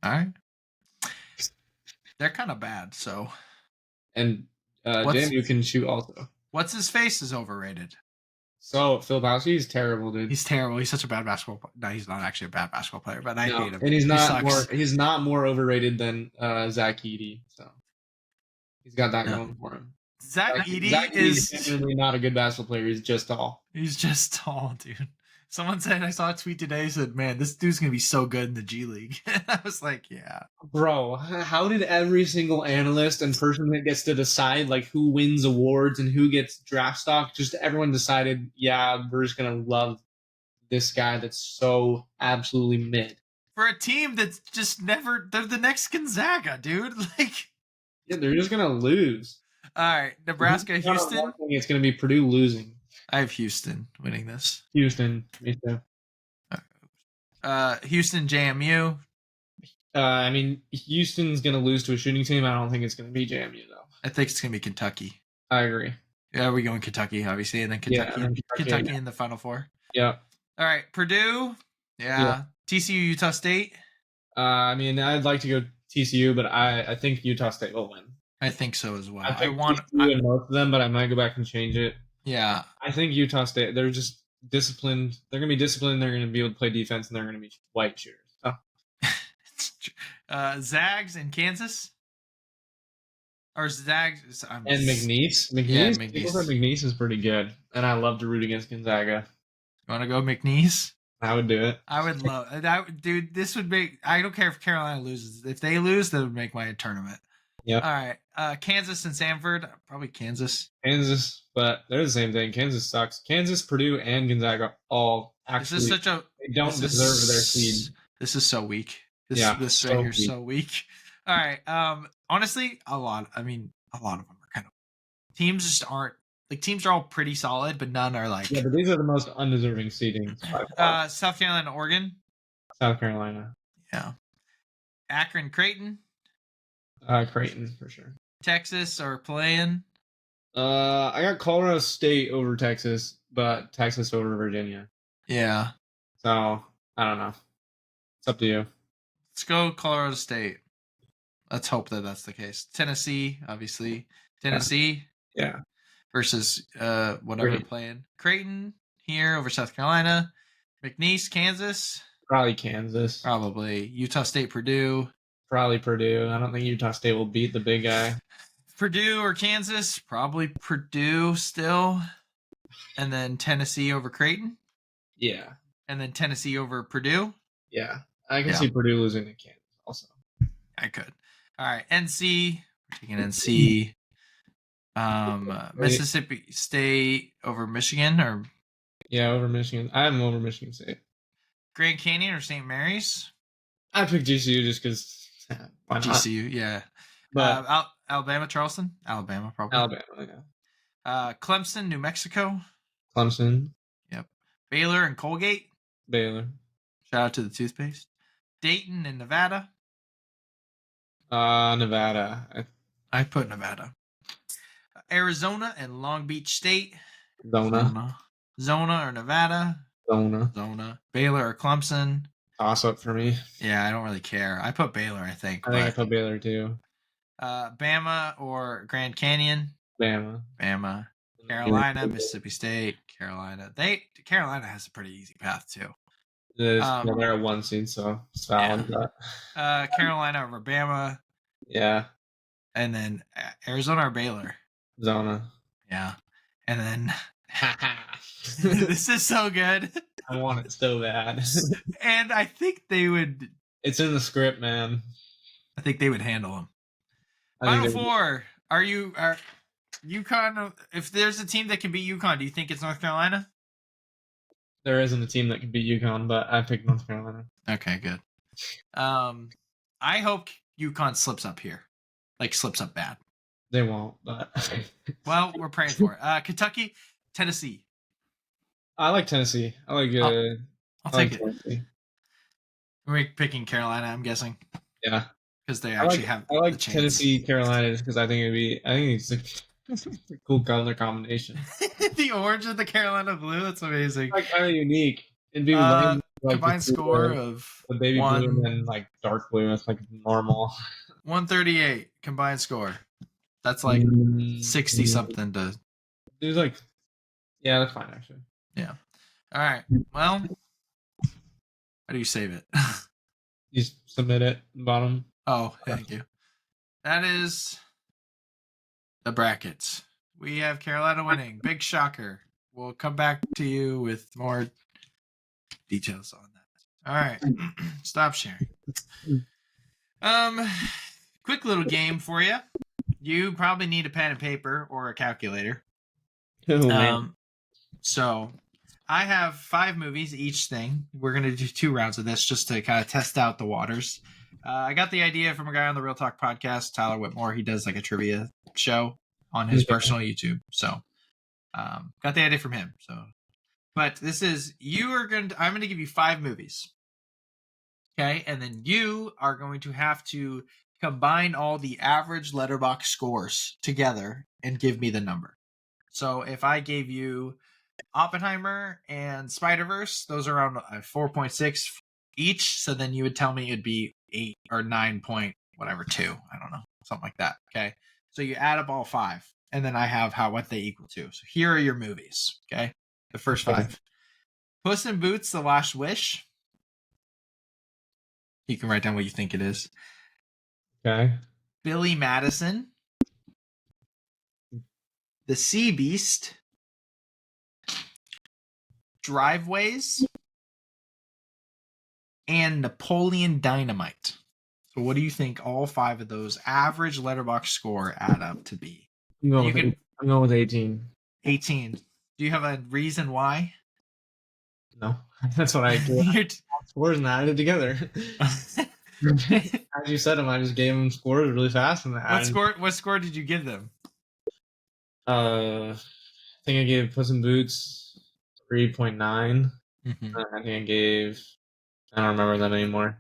All right. They're kind of bad, so. And JMU can shoot also. What's his face is overrated. So Phil Bowsky is terrible, dude. He's terrible. He's such a bad basketball player. No, he's not actually a bad basketball player, but I hate him. And he's not more overrated than Zach Edey. So he's got that going for him. Zach Edey is genuinely not a good basketball player. He's just tall. He's just tall, dude. Someone said, I saw a tweet today, said, man, this dude's going to be so good in the G League. I was like, yeah. Bro, how did every single analyst and person that gets to decide like who wins awards and who gets draft stock, just everyone decided, yeah, we're just going to love this guy that's so absolutely mid. For a team that's just never, they're the next Gonzaga, dude. Like, yeah, they're just going to lose. All right, Nebraska, Houston. It's going to be Purdue losing. I have Houston winning this. Houston, me too. Houston, JMU. I mean, Houston's going to lose to a shooting team. I don't think it's going to be JMU, though. I think it's going to be Kentucky. I agree. Yeah, we're going Kentucky, obviously, and then Kentucky in the Final Four. Yeah. All right, Purdue. Yeah. TCU, Utah State. I mean, I'd like to go TCU, but I think Utah State will win. I think so as well. I want TCU in most of them, but I might go back and change it. Yeah. I think Utah State, they're just disciplined. They're going to be disciplined. They're going to be able to play defense, and they're going to be white shooters. Zags in Kansas? Or Zags? And McNeese? McNeese. McNeese is pretty good, and I love to root against Gonzaga. You want to go McNeese? I would do it. I would love it. Dude, this would make... I don't care if Carolina loses. If they lose, that would make my tournament. Yeah. All right. Kansas and Samford. Probably Kansas. Kansas, but they're the same thing. Kansas sucks. Kansas, Purdue, and Gonzaga all actually they don't deserve their seed. This is so weak. This so right here is so weak. All right. Honestly, a lot of them are kind of teams just aren't like teams are all pretty solid, but none are like but these are the most undeserving seedings. South Carolina, Oregon. South Carolina. Yeah. Akron, Creighton. Creighton for sure. Texas or playing. I got Colorado State over Texas, but Texas over Virginia. Yeah. So I don't know. It's up to you. Let's go Colorado State. Let's hope that that's the case. Tennessee, obviously. Tennessee. Yeah. Versus whatever playing. Creighton here over South Carolina. McNeese, Kansas. Probably Kansas. Probably. Utah State, Purdue. Probably Purdue. I don't think Utah State will beat the big guy. Purdue or Kansas. Probably Purdue still. And then Tennessee over Creighton. Yeah. And then Tennessee over Purdue. Yeah. I can see Purdue losing to Kansas also. I could. All right. NC. We're taking NC. Mississippi State over Michigan or over Michigan. I am over Michigan State. Grand Canyon or St. Mary's? I picked GCU just because why not? GCU, yeah. But Alabama, Charleston? Alabama, probably. Alabama, yeah. Clemson, New Mexico. Clemson, Yep. Baylor and Colgate. Baylor, Shout out to the toothpaste. Dayton and Nevada. Nevada, I put Nevada. Arizona and Long Beach State. Zona, Zona or Nevada. Zona. Zona. Baylor or Clemson. Toss up for me. Yeah, I don't really care. I put Baylor, I think. I put Baylor too. Bama or Grand Canyon. Bama. Carolina, Mississippi State, Carolina. Carolina has a pretty easy path too. They're at 1 seed, so it's valid. Yeah. Carolina over Bama. Yeah. And then Arizona or Baylor. Zona. Yeah. And then this is so good. I want it so bad. And I think they would. It's in the script, man. I think they would handle them. Final Four. Are UConn? If there's a team that can beat UConn, do you think it's North Carolina? There isn't a team that can beat UConn, but I picked North Carolina. Okay, good. I hope UConn slips up here, like slips up bad. They won't, but well, we're praying for it. Kentucky, Tennessee. I like Tennessee. I like. I'll take it. Tennessee. We're picking Carolina, I'm guessing. Yeah, because they actually have. I like Tennessee, Carolina, because I think it's a cool color combination. The orange and the Carolina blue. That's amazing. Like kind of unique. It'd be combined score of the baby blue and then like dark blue. It's like normal. 138 combined score. That's like 60 something to. There's like, yeah, that's fine actually. Yeah. All right. Well, how do you save it? You submit it bottom. Oh, thank you. That is the brackets. We have Carolina winning. Big shocker. We'll come back to you with more details on that. All right. Stop sharing. Quick little game for you. You probably need a pen and paper or a calculator. So I have 5 movies each thing. We're going to do 2 rounds of this just to kind of test out the waters. I got the idea from a guy on the Real Talk podcast, Tyler Whitmore. He does like a trivia show on his personal YouTube. So got the idea from him. So, but this is, I'm going to give you 5 movies. Okay. And then you are going to have to combine all the average letterbox scores together and give me the number. So if I gave you Oppenheimer and Spider-Verse, those are around 4.6 each. So then you would tell me it'd be 8 or 9 point whatever 2. I don't know, something like that. Okay, so you add up all 5, and then I have what they equal to. So here are your movies. Okay, the first 5: Puss in Boots: The Last Wish. You can write down what you think it is. Okay. Billy Madison, The Sea Beast, Driveways, and Napoleon Dynamite. So what do you think all 5 of those average letterbox score add up to be? I'm going with 18. 18. Do you have a reason why? No. That's what I do. Scores and added together. As you said them, I just gave them scores really fast. And what score did you give them? I think I gave Puss in Boots 3.9. Mm-hmm. I think I don't remember that anymore.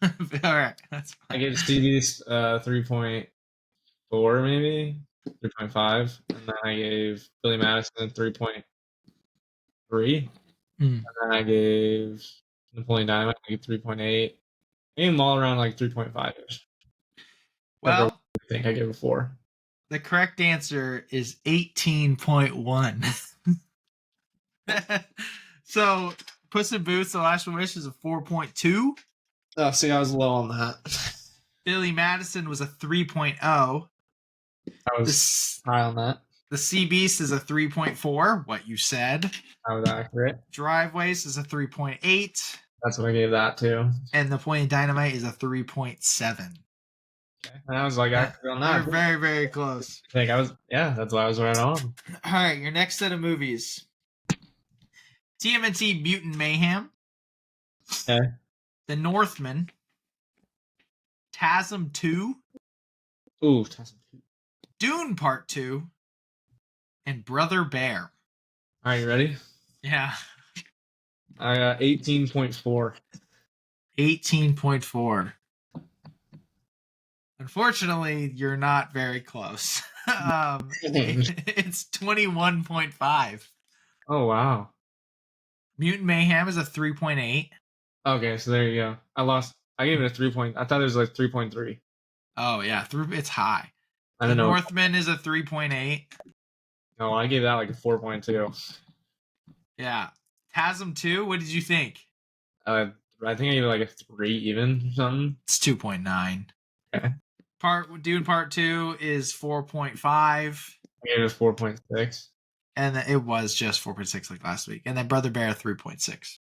All right, that's fine. I gave Stevie's 3.4 maybe 3.5, and then I gave Billy Madison 3.3, and then I gave Napoleon Dynamite 3.8. I gave them all around like 3.5ish. Well, I think I gave a 4. The correct answer is 18.1. So Puss in Boots: The Last Wish is a 4.2. Oh, see, I was low on that. Billy Madison was a 3.0. I was high on that. The Sea Beast is a 3.4, what you said. That was accurate. Driveways is a 3.8. That's what I gave that to. And Napoleon Dynamite is a 3.7. Okay. And I was like accurate on that. You're very, very close. I think that's why I was right on. All right, your next set of movies. TMNT Mutant Mayhem. Okay. The Northman, TASM 2, Ooh, Dune Part 2, and Brother Bear. are you ready? Yeah. I got 18.4. 18.4. Unfortunately, you're not very close. It's 21.5. Oh wow. Mutant Mayhem is a 3.8. Okay, so there you go. I gave it a 3 point. I thought it was like 3.3. Oh, yeah. It's high. I The don't know. Northman is a 3.8. No, I gave that like a 4.2. Yeah. TASM 2, what did you think? Uh, I think I gave it like a 3 even or something. It's 2.9. Okay. Dune Part 2 is 4.5. I gave it a 4.6. And it was just 4.6 like last week. And then Brother Bear 3.6.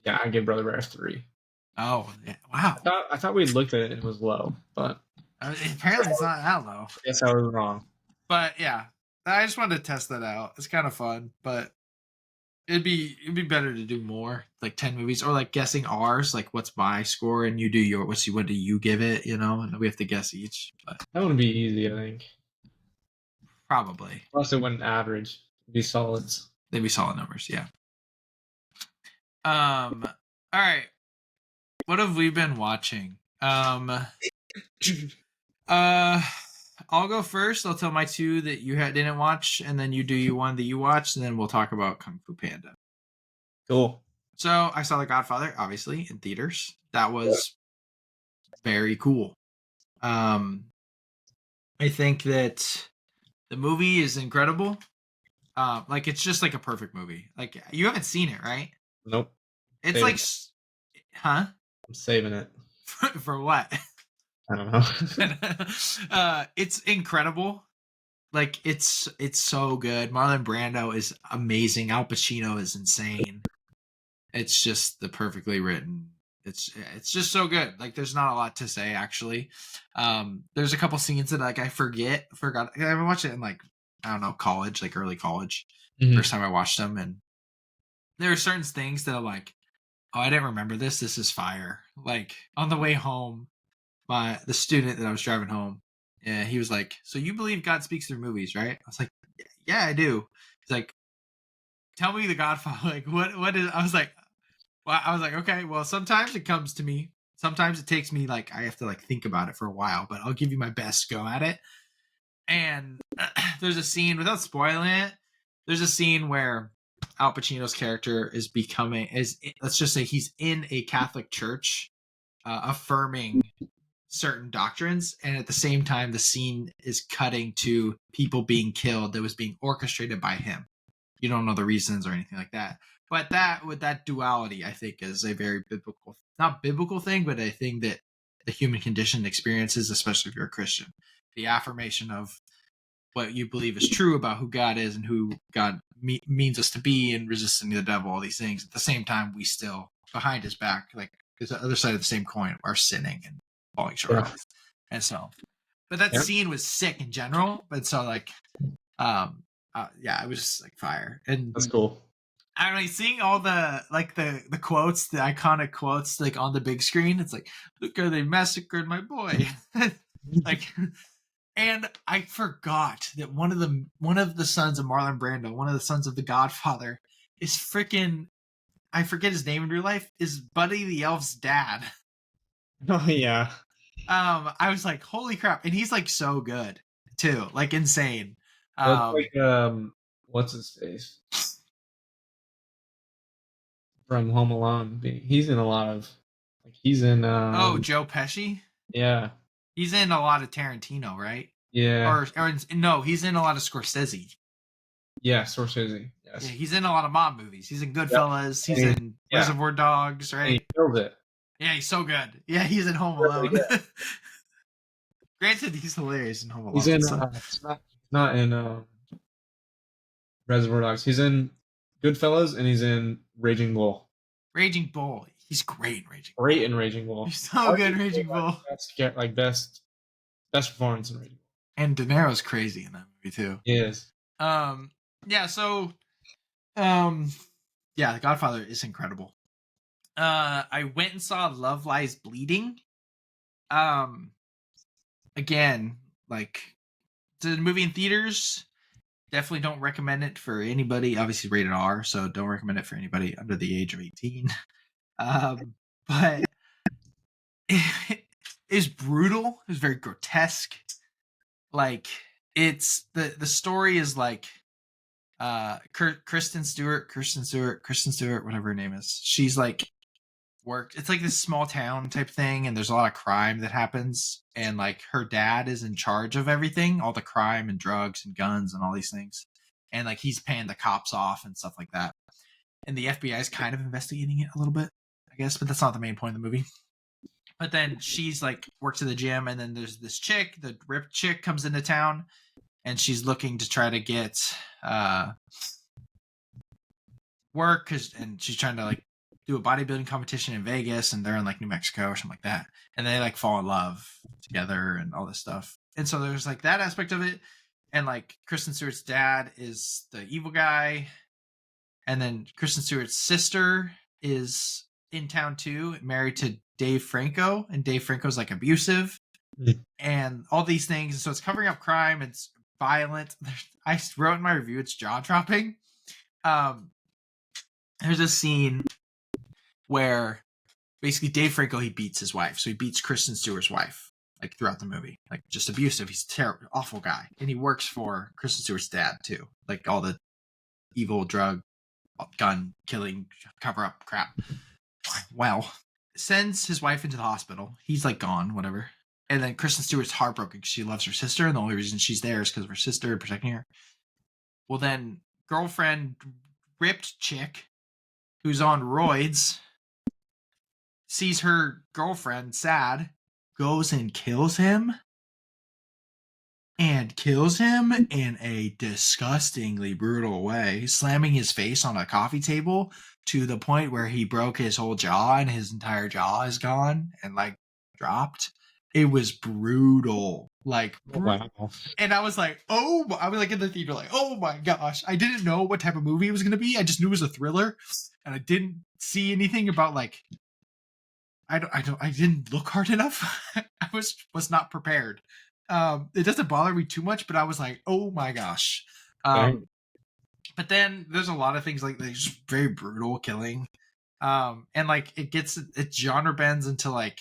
Yeah, I gave Brother Bear a 3. Oh, yeah. Wow. I thought we looked at it and it was low, but Apparently it's not that low. I guess I was wrong. But yeah, I just wanted to test that out. It's kind of fun, but it'd be better to do more, like 10 movies, or like guessing ours, like what's my score and you do your what do you give it, and we have to guess each. But That would be easy, I think. probably Plus, it wouldn't average. It'd be solids. they'd be solid numbers, yeah. All right. What have we been watching? Uh, I'll go first. I'll tell my two that you didn't watch, and then you do you one that you watched, and then we'll talk about Kung Fu Panda. Cool. So I saw The Godfather, obviously, in theaters. That was very cool. I think that the movie is incredible. Like it's just like a perfect movie. Like you haven't seen it, right? Nope. It's Saving like, it. huh? I'm saving it. For what? I don't know. It's incredible. Like it's so good. Marlon Brando is amazing. Al Pacino is insane. It's just the perfectly written. It's just so good. Like there's not a lot to say actually. There's a couple scenes that like I forgot. I haven't watched it in like I don't know college, like early college. Mhm. First time I watched them, and there are certain things that I'm like, oh, I didn't remember this. This is fire. Like on the way home, the student that I was driving home, yeah, he was like, "So you believe God speaks through movies, right?" I was like, "Yeah, I do." He's like, "Tell me the Godfather." Like, what is? I was like, "Well," I was like, "Okay, well, sometimes it comes to me. Sometimes it takes me like I have to like think about it for a while, but I'll give you my best go at it." And there's a scene without spoiling it. There's a scene where Al Pacino's character is let's just say he's in a Catholic church, affirming certain doctrines, and at the same time the scene is cutting to people being killed that was being orchestrated by him. You don't know the reasons or anything like that, but that with that duality I think is a very biblical, not biblical thing, but a thing that the human condition experiences, especially if you're a Christian. The affirmation of what you believe is true about who God is and who God means us to be, and resisting the devil, all these things. At the same time, we still, behind his back, like there's the other side of the same coin, are sinning and falling short. Yeah. And so, but that Yep. scene was sick in general. But so like, yeah, it was just like fire. And That's cool. I don't know, seeing all the like the quotes, the iconic quotes, like on the big screen. It's like, look how they massacred my boy. Like, and I forgot that one of the sons of Marlon Brando, one of the sons of the Godfather, is freaking, I forget his name in real life, is Buddy the Elf's dad. Oh yeah. I was like, holy crap. And he's like so good too. Like insane. That's Um like what's his face from Home Alone? He's in a lot of like he's in oh, Joe Pesci? yeah. He's in a lot of Tarantino, right? Yeah. Or no, he's in a lot of Scorsese. Yeah, Scorsese. Yeah, Yes. he's in a lot of mob movies. He's in Yep. Goodfellas. He's And in yeah. Reservoir Dogs, And he right? killed it. Yeah, he's so good. Yeah, he's in Home Really Alone. good. Granted, he's hilarious in Home He's Alone. in So. not in Reservoir Dogs. He's in Goodfellas and he's in Raging Bull. Raging Bull. He's great in Raging Bull. Great in Raging Bull. He's so good in Raging Bull. Best performance in Raging Bull. And De Niro's crazy in that movie too. He is. Yeah, so yeah, The Godfather is incredible. I went and saw Love Lies Bleeding. Um, again, like the movie in theaters. Definitely don't recommend it for anybody. Obviously rated R, so don't recommend it for anybody under the age of 18. But it is brutal. It was very grotesque. Like it's the story is like Kristen Stewart, whatever her name is. She's like worked. It's like this small town type thing, and there's a lot of crime that happens. And like her dad is in charge of everything, all the crime and drugs and guns and all these things. And like he's paying the cops off and stuff like that. And the FBI is kind of investigating it a little bit, I guess, but that's not the main point of the movie. But then she's like works at the gym, and then there's this chick, the ripped chick, comes into town, and she's looking to try to get work, and she's trying to like do a bodybuilding competition in Vegas, and they're in like New Mexico or something like that, and they like fall in love together and all this stuff. And so there's like that aspect of it, and like Kristen Stewart's dad is the evil guy, and then Kristen Stewart's sister is in town too, married to Dave Franco, and Dave Franco's like abusive, and all these things. So it's covering up crime. It's violent. I wrote in my review, it's jaw dropping. There's a scene where basically Dave Franco, he beats his wife. So he beats Kristen Stewart's wife, like throughout the movie, like just abusive. He's a terrible, awful guy. And he works for Kristen Stewart's dad too. Like all the evil drug, gun killing, cover up crap. Well, sends his wife into the hospital. He's like gone, whatever. And then Kristen Stewart's heartbroken because she loves her sister. And the only reason she's there is because of her sister protecting her. Well, then girlfriend, ripped chick, who's on roids, sees her girlfriend sad, goes and kills him. And kills him in a disgustingly brutal way, slamming his face on a coffee table to the point where he broke his whole jaw and his entire jaw is gone and like dropped. It was brutal. Like, wow. And I was like, I was like in the theater, like, oh my gosh. I didn't know what type of movie it was going to be. I just knew it was a thriller, and I didn't see anything about like, I didn't look hard enough. I was not prepared. It doesn't bother me too much, but I was like, oh my gosh. But then there's a lot of things like just very brutal killing. And like it genre bends into like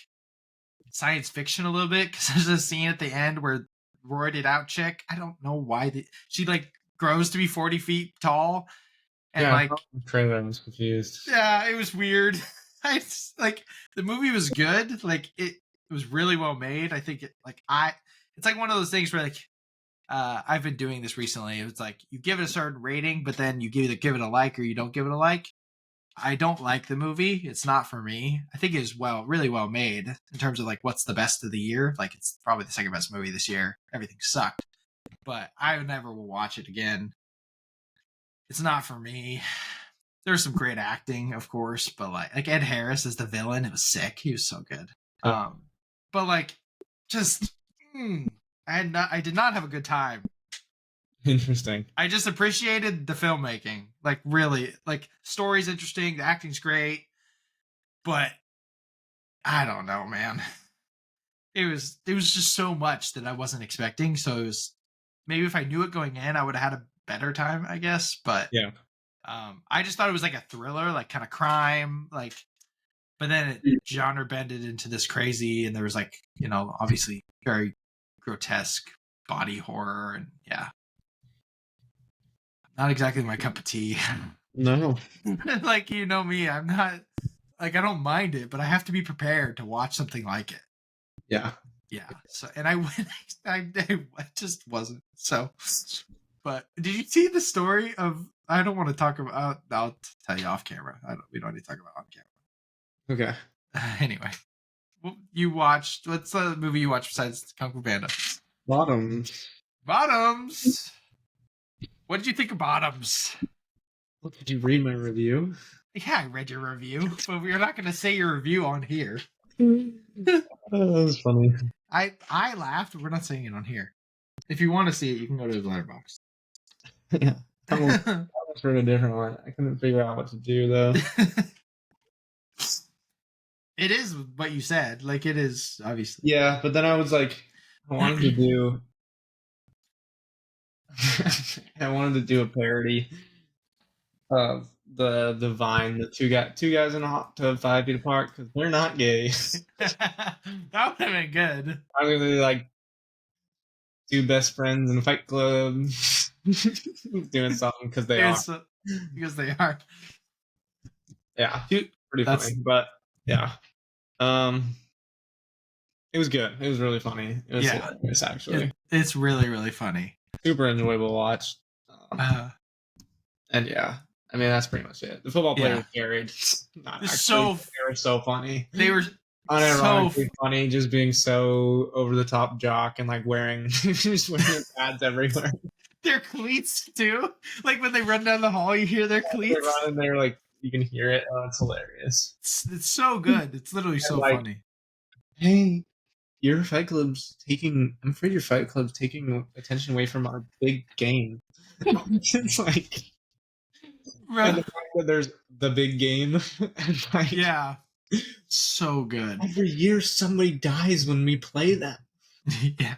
science fiction a little bit, because there's a scene at the end where roided out chick, I don't know why she like grows to be 40 feet tall, and yeah, like trailer, I was confused. Yeah, it was weird. Like the movie was good. Like it was really well made. I think it's like one of those things where like I've been doing this recently. It's like you give it a certain rating, but then you either give it a like or you don't give it a like. I don't like the movie. It's not for me. I think it is really well made in terms of like what's the best of the year. Like it's probably the second best movie this year. Everything sucked, but I never will watch it again. It's not for me. There's some great acting, of course, but like Ed Harris as the villain, it was sick. He was so good. But like, just I did not have a good time. Interesting. I just appreciated the filmmaking. Like really, like story's interesting, the acting's great, but I don't know, man. It was just so much that I wasn't expecting. So it was maybe if I knew it going in, I would have had a better time, I guess. But yeah. I just thought it was like a thriller, like kind of crime, like, but then it genre bended into this crazy, and there was like, obviously very grotesque body horror, and yeah, not exactly my cup of tea. No. Like, me, I'm not, like, I don't mind it, but I have to be prepared to watch something like it. Yeah. Yeah. So, and I just wasn't. So, but did you see the story of, I don't want to talk about, I'll tell you off camera. We don't need to talk about on camera. Okay. Anyway, you watched, what's the movie you watched besides Kung Fu Panda? Bottoms. What did you think of Bottoms? Well, did you read my review? Yeah, I read your review, but we're not going to say your review on here. That was funny. I laughed, but we're not saying it on here. If you want to see it, you can go to his letterbox. Yeah. I was for a different one. I couldn't figure out what to do though. It is what you said. Like it is obviously. Yeah, but then I was like, I wanted to do, I wanted to do a parody of the Vine, the two guys in a hot tub 5 feet apart because they're not gay. That would have been good. I'm gonna do like two best friends in a fight club doing something because they are. Because they are. Yeah, Dude, pretty that's funny, but yeah. Um, it was good. It was really funny. It was yeah. hilarious, actually. It's really really funny. Super enjoyable watch. Uh, And yeah, I mean that's pretty much it. The football yeah. players carried. Not It's actually. so They were so funny. they were so Unironically funny, just being so over the top jock and like wearing just wearing their pads everywhere. their cleats too. Like when they run down the hall, you hear their They're cleats. running there like you can hear it. Oh, it's hilarious. It's so good. It's literally And so like, funny. hey, your fight club's taking. I'm afraid your fight club's taking attention away from our big game. It's like, and the fact that there's the big game, and like, Yeah. So good. every year somebody dies when we play them. Yeah.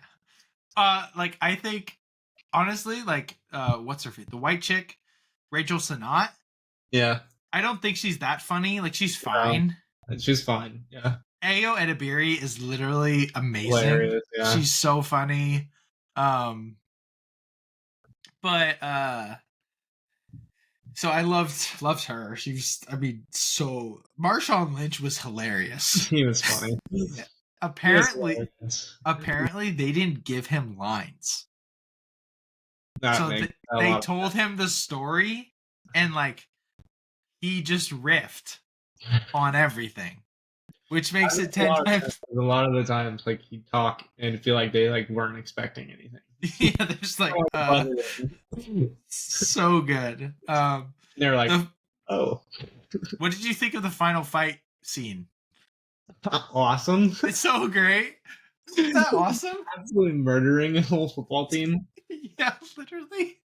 Like I think honestly, like what's her feet? The white chick, Rachel Sennott. Yeah, I don't think she's that funny. Like she's fine. she's fine. Yeah, Ayo Edebiri is literally amazing. hilarious. Yeah, She's so funny. Um but so I loved her. She was I mean so Marshawn Lynch was hilarious. he was funny. Yeah. He was Apparently they didn't give him lines. That So makes a they lot of told him the story and like he just riffed on everything, which makes it 10 times. a lot of the times, like he'd talk and feel like they like weren't expecting anything. Yeah, there's like so good. They're like, oh, what did you think of the final fight scene? awesome! It's so great. Isn't that awesome? Absolutely murdering a whole football team. Yeah, literally.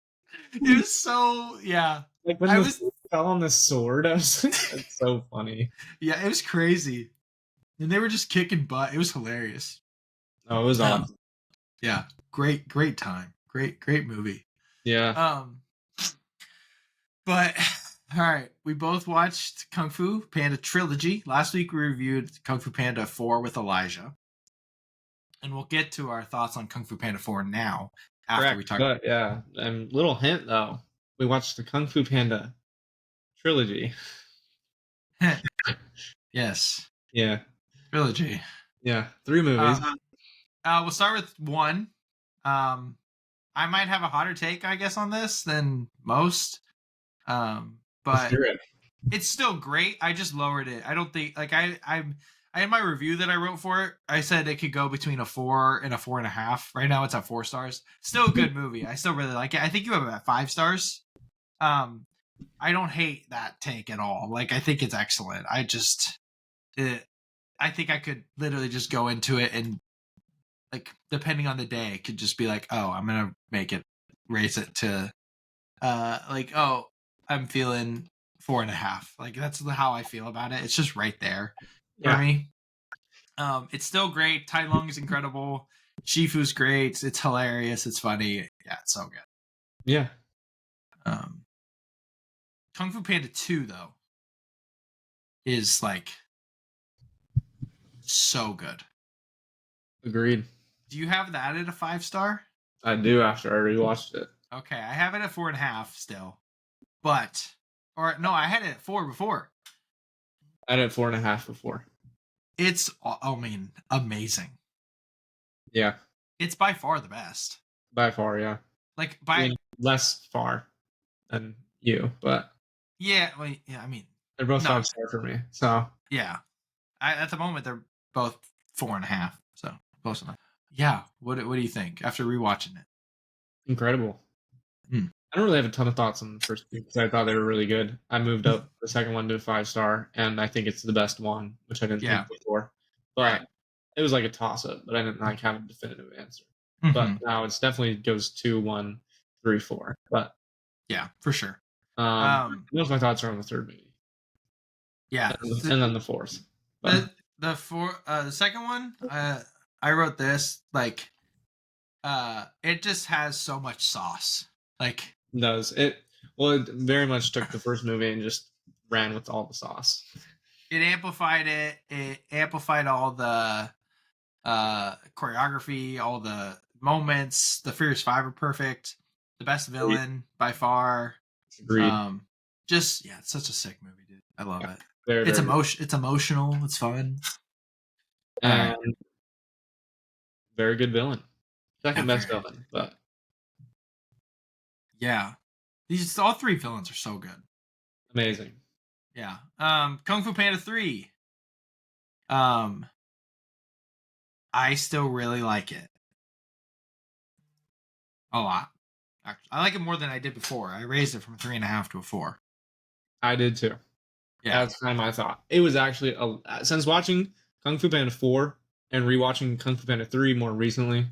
It was so yeah. Like when the fell on the sword, I was like, that's so funny. Yeah, it was crazy. And they were just kicking butt. It was hilarious. Oh, it was awesome. Yeah. Great time. Great movie. Yeah. But all right, we both watched Kung Fu Panda Trilogy. Last week we reviewed Kung Fu Panda 4 with Elijah. And we'll get to our thoughts on Kung Fu Panda 4 now after we talk. But yeah, and little hint though, we watched the Kung Fu Panda trilogy. Yes. Yeah. Trilogy. Yeah, 3 movies. We'll start with 1. I might have a hotter take, I guess, on this than most. But it's still great. I just lowered it. I don't think like I in my review that I wrote for it, I said it could go between a 4 and a 4.5. Right now it's at 4 stars. Still a good movie. I still really like it. I think you have it at 5 stars. I don't hate that take at all. Like I think it's excellent. I think I could literally just go into it and like depending on the day, it could just be like, oh, I'm gonna raise it to like, oh, I'm feeling 4.5. Like that's how I feel about it. It's just right there for me. It's still great. Tai Lung is incredible. Shifu's great. It's hilarious. It's funny. Yeah, it's so good. Yeah. Kung Fu Panda 2 though is like so good. Agreed. Do you have that at a 5 star? I do after I rewatched it. Okay, I have it at 4.5 still. But or no, I had it at 4 before. I had it 4.5 before. It's I mean, amazing. Yeah. It's by far the best. By far, yeah. Like by less far than you, but yeah, well, yeah. I mean, they're both 5 star for me. So yeah, at the moment they're both 4.5. So close enough. Yeah. What do you think after rewatching it? Incredible. I don't really have a ton of thoughts on the first two because I thought they were really good. I moved up the second one to a 5 star, and I think it's the best one, which I didn't think before. But it was like a toss up, but I didn't like have a definitive answer. But now it's definitely goes 2, 1, 3, 4. But yeah, for sure. Most of my thoughts are on the third movie. Yeah, and then the fourth. But the second one, I wrote this like, it just has so much sauce. Like, Does it? Well, it very much took the first movie and just ran with all the sauce. it amplified it. It amplified all the choreography, all the moments. The Furious Five are perfect. The best villain by far. Agreed. Just yeah, it's such a sick movie, dude. I love it. Very, It's very good. It's emotional. It's fun. And All right. very good villain. Second best Okay. villain, but Yeah. These all three villains are so good. amazing. Yeah. Kung Fu Panda 3. Um, I still really like it. A lot. Actually, I like it more than I did before. I raised it from 3.5 to a 4. I did too. Yeah. At the time, I thought it was actually since watching Kung Fu Panda 4 and rewatching Kung Fu Panda 3 more recently.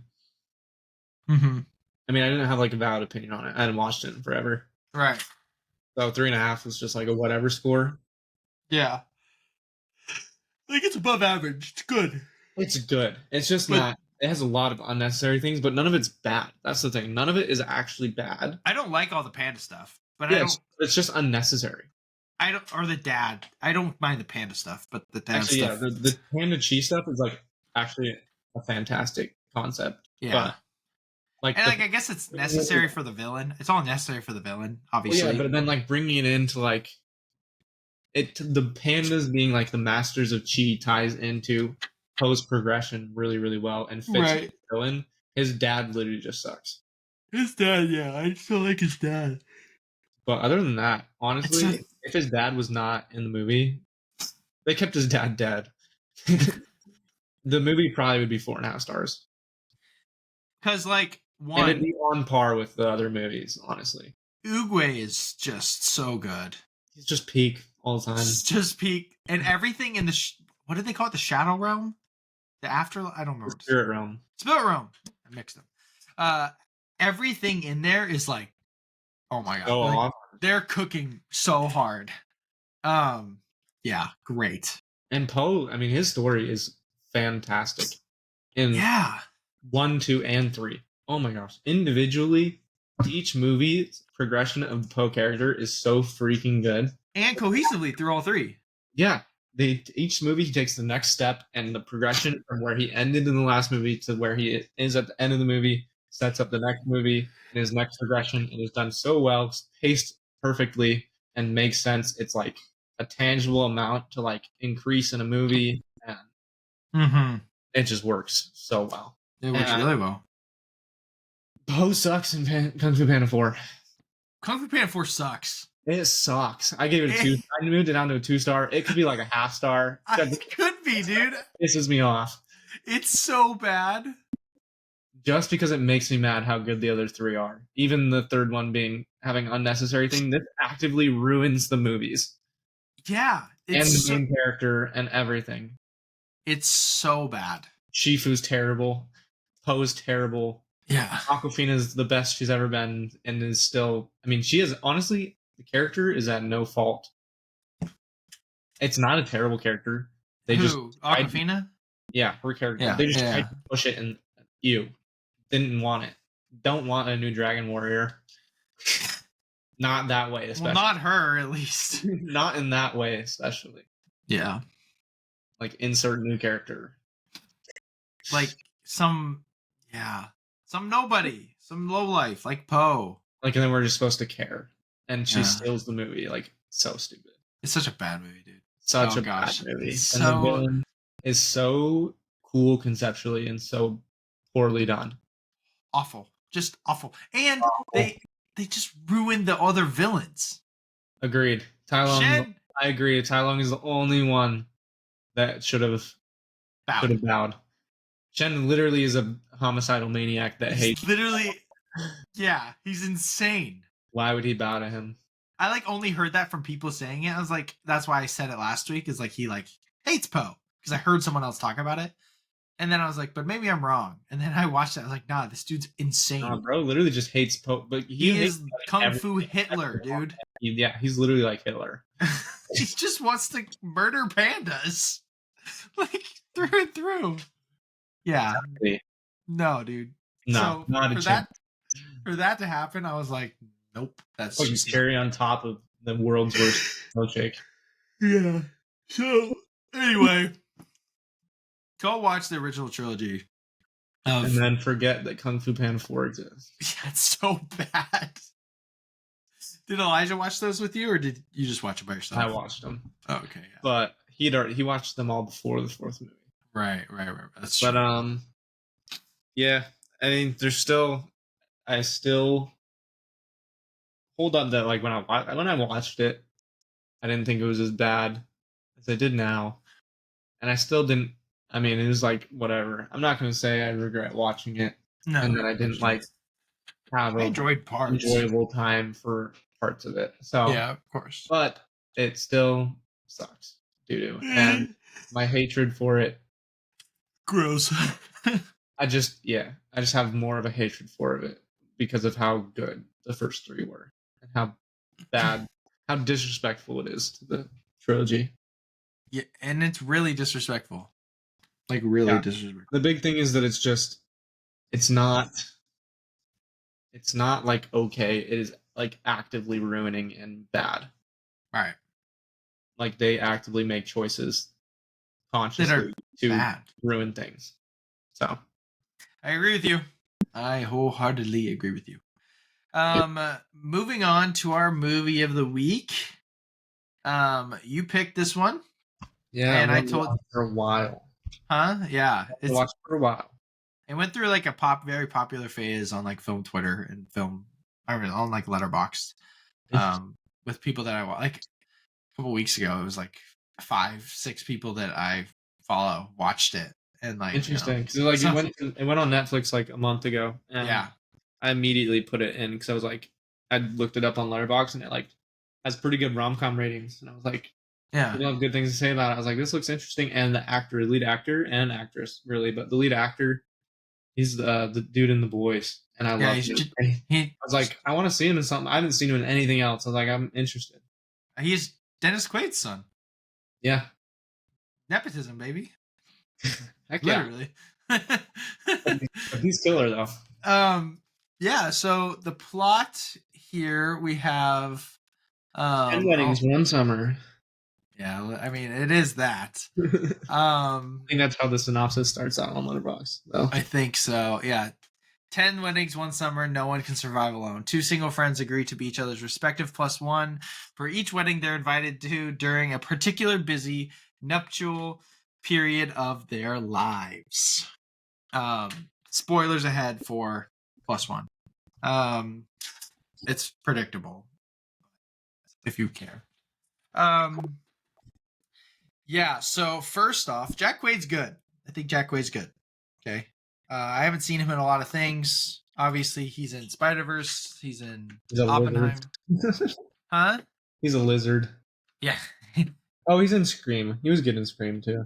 Mm-hmm. I mean, I didn't have like a valid opinion on it. I hadn't watched it in forever, Right. so 3.5 was just like a whatever score. Yeah. Like it's above average. It's good. It's good. It's just But not. It has a lot of unnecessary things, but none of it's bad. That's the thing. None of it is actually bad. I don't like all the panda stuff. But Yes, it's just unnecessary. I don't, or the dad. I don't mind the panda stuff, but the dad Actually, yeah, stuff. the panda cheese stuff is like actually a fantastic concept. Yeah. But like And the like I guess it's necessary for the villain. It's all necessary for the villain, well, obviously. yeah, but then like bringing it into like the pandas being like the masters of chi ties into Poe's progression really really well and fits with Right. the villain. His dad literally just sucks. His dad, yeah. I still like his dad. But other than that, It's a honestly, if his dad was not in the movie, they kept his dad dead. The movie probably would be 4.5 stars, because like and it'd one, be on par with the other movies. Honestly, Uguay is just so good. he's just peak all the time. It's just peak and everything in the what did they call it? The Shadow Realm, the After. I don't remember. The spirit realm. Spirit Realm. I mixed them. Everything in there is like, oh my god, Go like, off. they're cooking so hard. Yeah, great. And Poe, I mean, his story is fantastic in Yeah, 1, 2, and 3. Oh my gosh. Individually, each movie's progression of the Poe character is so freaking good. and cohesively through all three. Yeah. Each movie he takes the next step, and the progression from where he ended in the last movie to where he is at the end of the movie sets up the next movie and his next progression, and is done so well, paced perfectly, and makes sense. It's like a tangible amount to like increase in a movie, and Mm-hmm. it just works so well. It works And really well. Poe sucks in Kung Fu Panda 4. Kung Fu Panda 4 sucks. It sucks. I gave it a 2. I moved it down to a 2-star. It could be like a half star. It could be, dude. Pisses me off. It's so bad. Just because it makes me mad how good the other 3 are. Even the third one being having unnecessary thing. This actively ruins the movies. Yeah, And the main character and everything. It's so bad. Shifu's terrible. Poe's terrible. Yeah. Aquafina is the best she's ever been and is still. I mean, she is honestly, the character is at no fault. It's not a terrible character. They Who? just Aquafina? Yeah, her character. Yeah, They just yeah. tried to push it, and you didn't want it. Don't want a new Dragon Warrior. Not that way, especially. Well, not her, at least. Not in that way, especially. Yeah. Like insert new character. Like some nobody, some low life, like Poe. Like, and then we're just supposed to care, and she Yeah. steals the movie. Like, so stupid. It's such a bad movie, dude. Such Oh, a gosh. bad movie. It's And the so- villain is so cool conceptually and so poorly done. Awful. Just awful. And they just ruined the other villains. Agreed. Tai Lung. Shen I agree. Tai Lung is the only one that should have bowed. Shen literally is a homicidal maniac that hates. Literally, yeah, he's insane. Why would he bow to him? I like only heard that from people saying it. I was like, that's why I said it last week. Is like he like hates Poe because I heard someone else talk about it, and then I was like, but maybe I'm wrong. And then I watched it. I was like, nah, this dude's insane. Nah, bro, literally just hates Poe. But he is Kung Fu Hitler, dude. Yeah, he's literally like Hitler. He just wants to murder pandas. like through and through. Yeah. No, dude. No, So not a chance. for that to happen, I was like, nope, that's Fucking just not. cherry on top of the world's worst milkshake. Yeah. So anyway, go watch the original trilogy And of. then forget that Kung Fu Panda 4 exists. Yeah, it's so bad. Did Elijah watch those with you, or did you just watch it by yourself? I watched them. Oh, okay, yeah. But he watched them all before the fourth movie. Right. That's But true. yeah. I mean, I still hold up that like when I watched it, I didn't think it was as bad as I did now, and I still didn't. I mean, it was like whatever. I'm not gonna say I regret watching it, and No, that I didn't like have I a enjoyed parts. enjoyable time for parts of it. So, Yeah, of course. but it still sucks doo doo, and my hatred for it. Gross. I just have more of a hatred for it because of how good the first three were and how bad, how disrespectful it is to the trilogy. Yeah, and it's really disrespectful. Like really Yeah. disrespectful. The big thing is that it's not like okay, it is like actively ruining and bad. Right. Like they actively make choices That consciously are to bad. ruin things. So I agree with you. I wholeheartedly agree with you. Moving on to our movie of the week. You picked this one. yeah, And I I told, watched for a while. yeah, I watched for a while. it went through like a very popular phase on like film Twitter and film, I mean, on like Letterboxd, with people that I like a couple weeks ago. It was like 5-6 people that I follow watched it, and like Interesting, because like so it went on Netflix like a month ago, and yeah, I immediately put it in because I was like, I looked it up on Letterboxd and it like has pretty good rom com ratings, and I was like, yeah, people have good things to say about it. I was like, this looks interesting, and the lead actor and actress really, but the lead actor, he's the dude in The Boys, and I yeah. love him. And He I was like, I want to see him in something. I haven't seen him in anything else. I was like, I'm interested. he's Dennis Quaid's son. Yeah, Nepotism, baby. heck yeah. Literally. But he's killer though. Yeah, so the plot here we have 10 weddings, one summer. yeah, I mean it is that. I think that's how the synopsis starts out on Letterboxd, though. I think so. Yeah. 10 weddings, one summer, no one can survive alone. Two single friends agree to be each other's respective plus one for each wedding they're invited to during a particular busy nuptial period of their lives. Spoilers ahead for plus one. It's predictable if you care. Yeah, so first off, Jack Quaid's good. I think Jack Quaid's good. Okay. I haven't seen him in a lot of things. Obviously, he's in Spider-Verse. He's in He's a Oppenheimer. lizard. Huh? He's a lizard. Yeah. Oh, he's in Scream. He was good in Scream, too.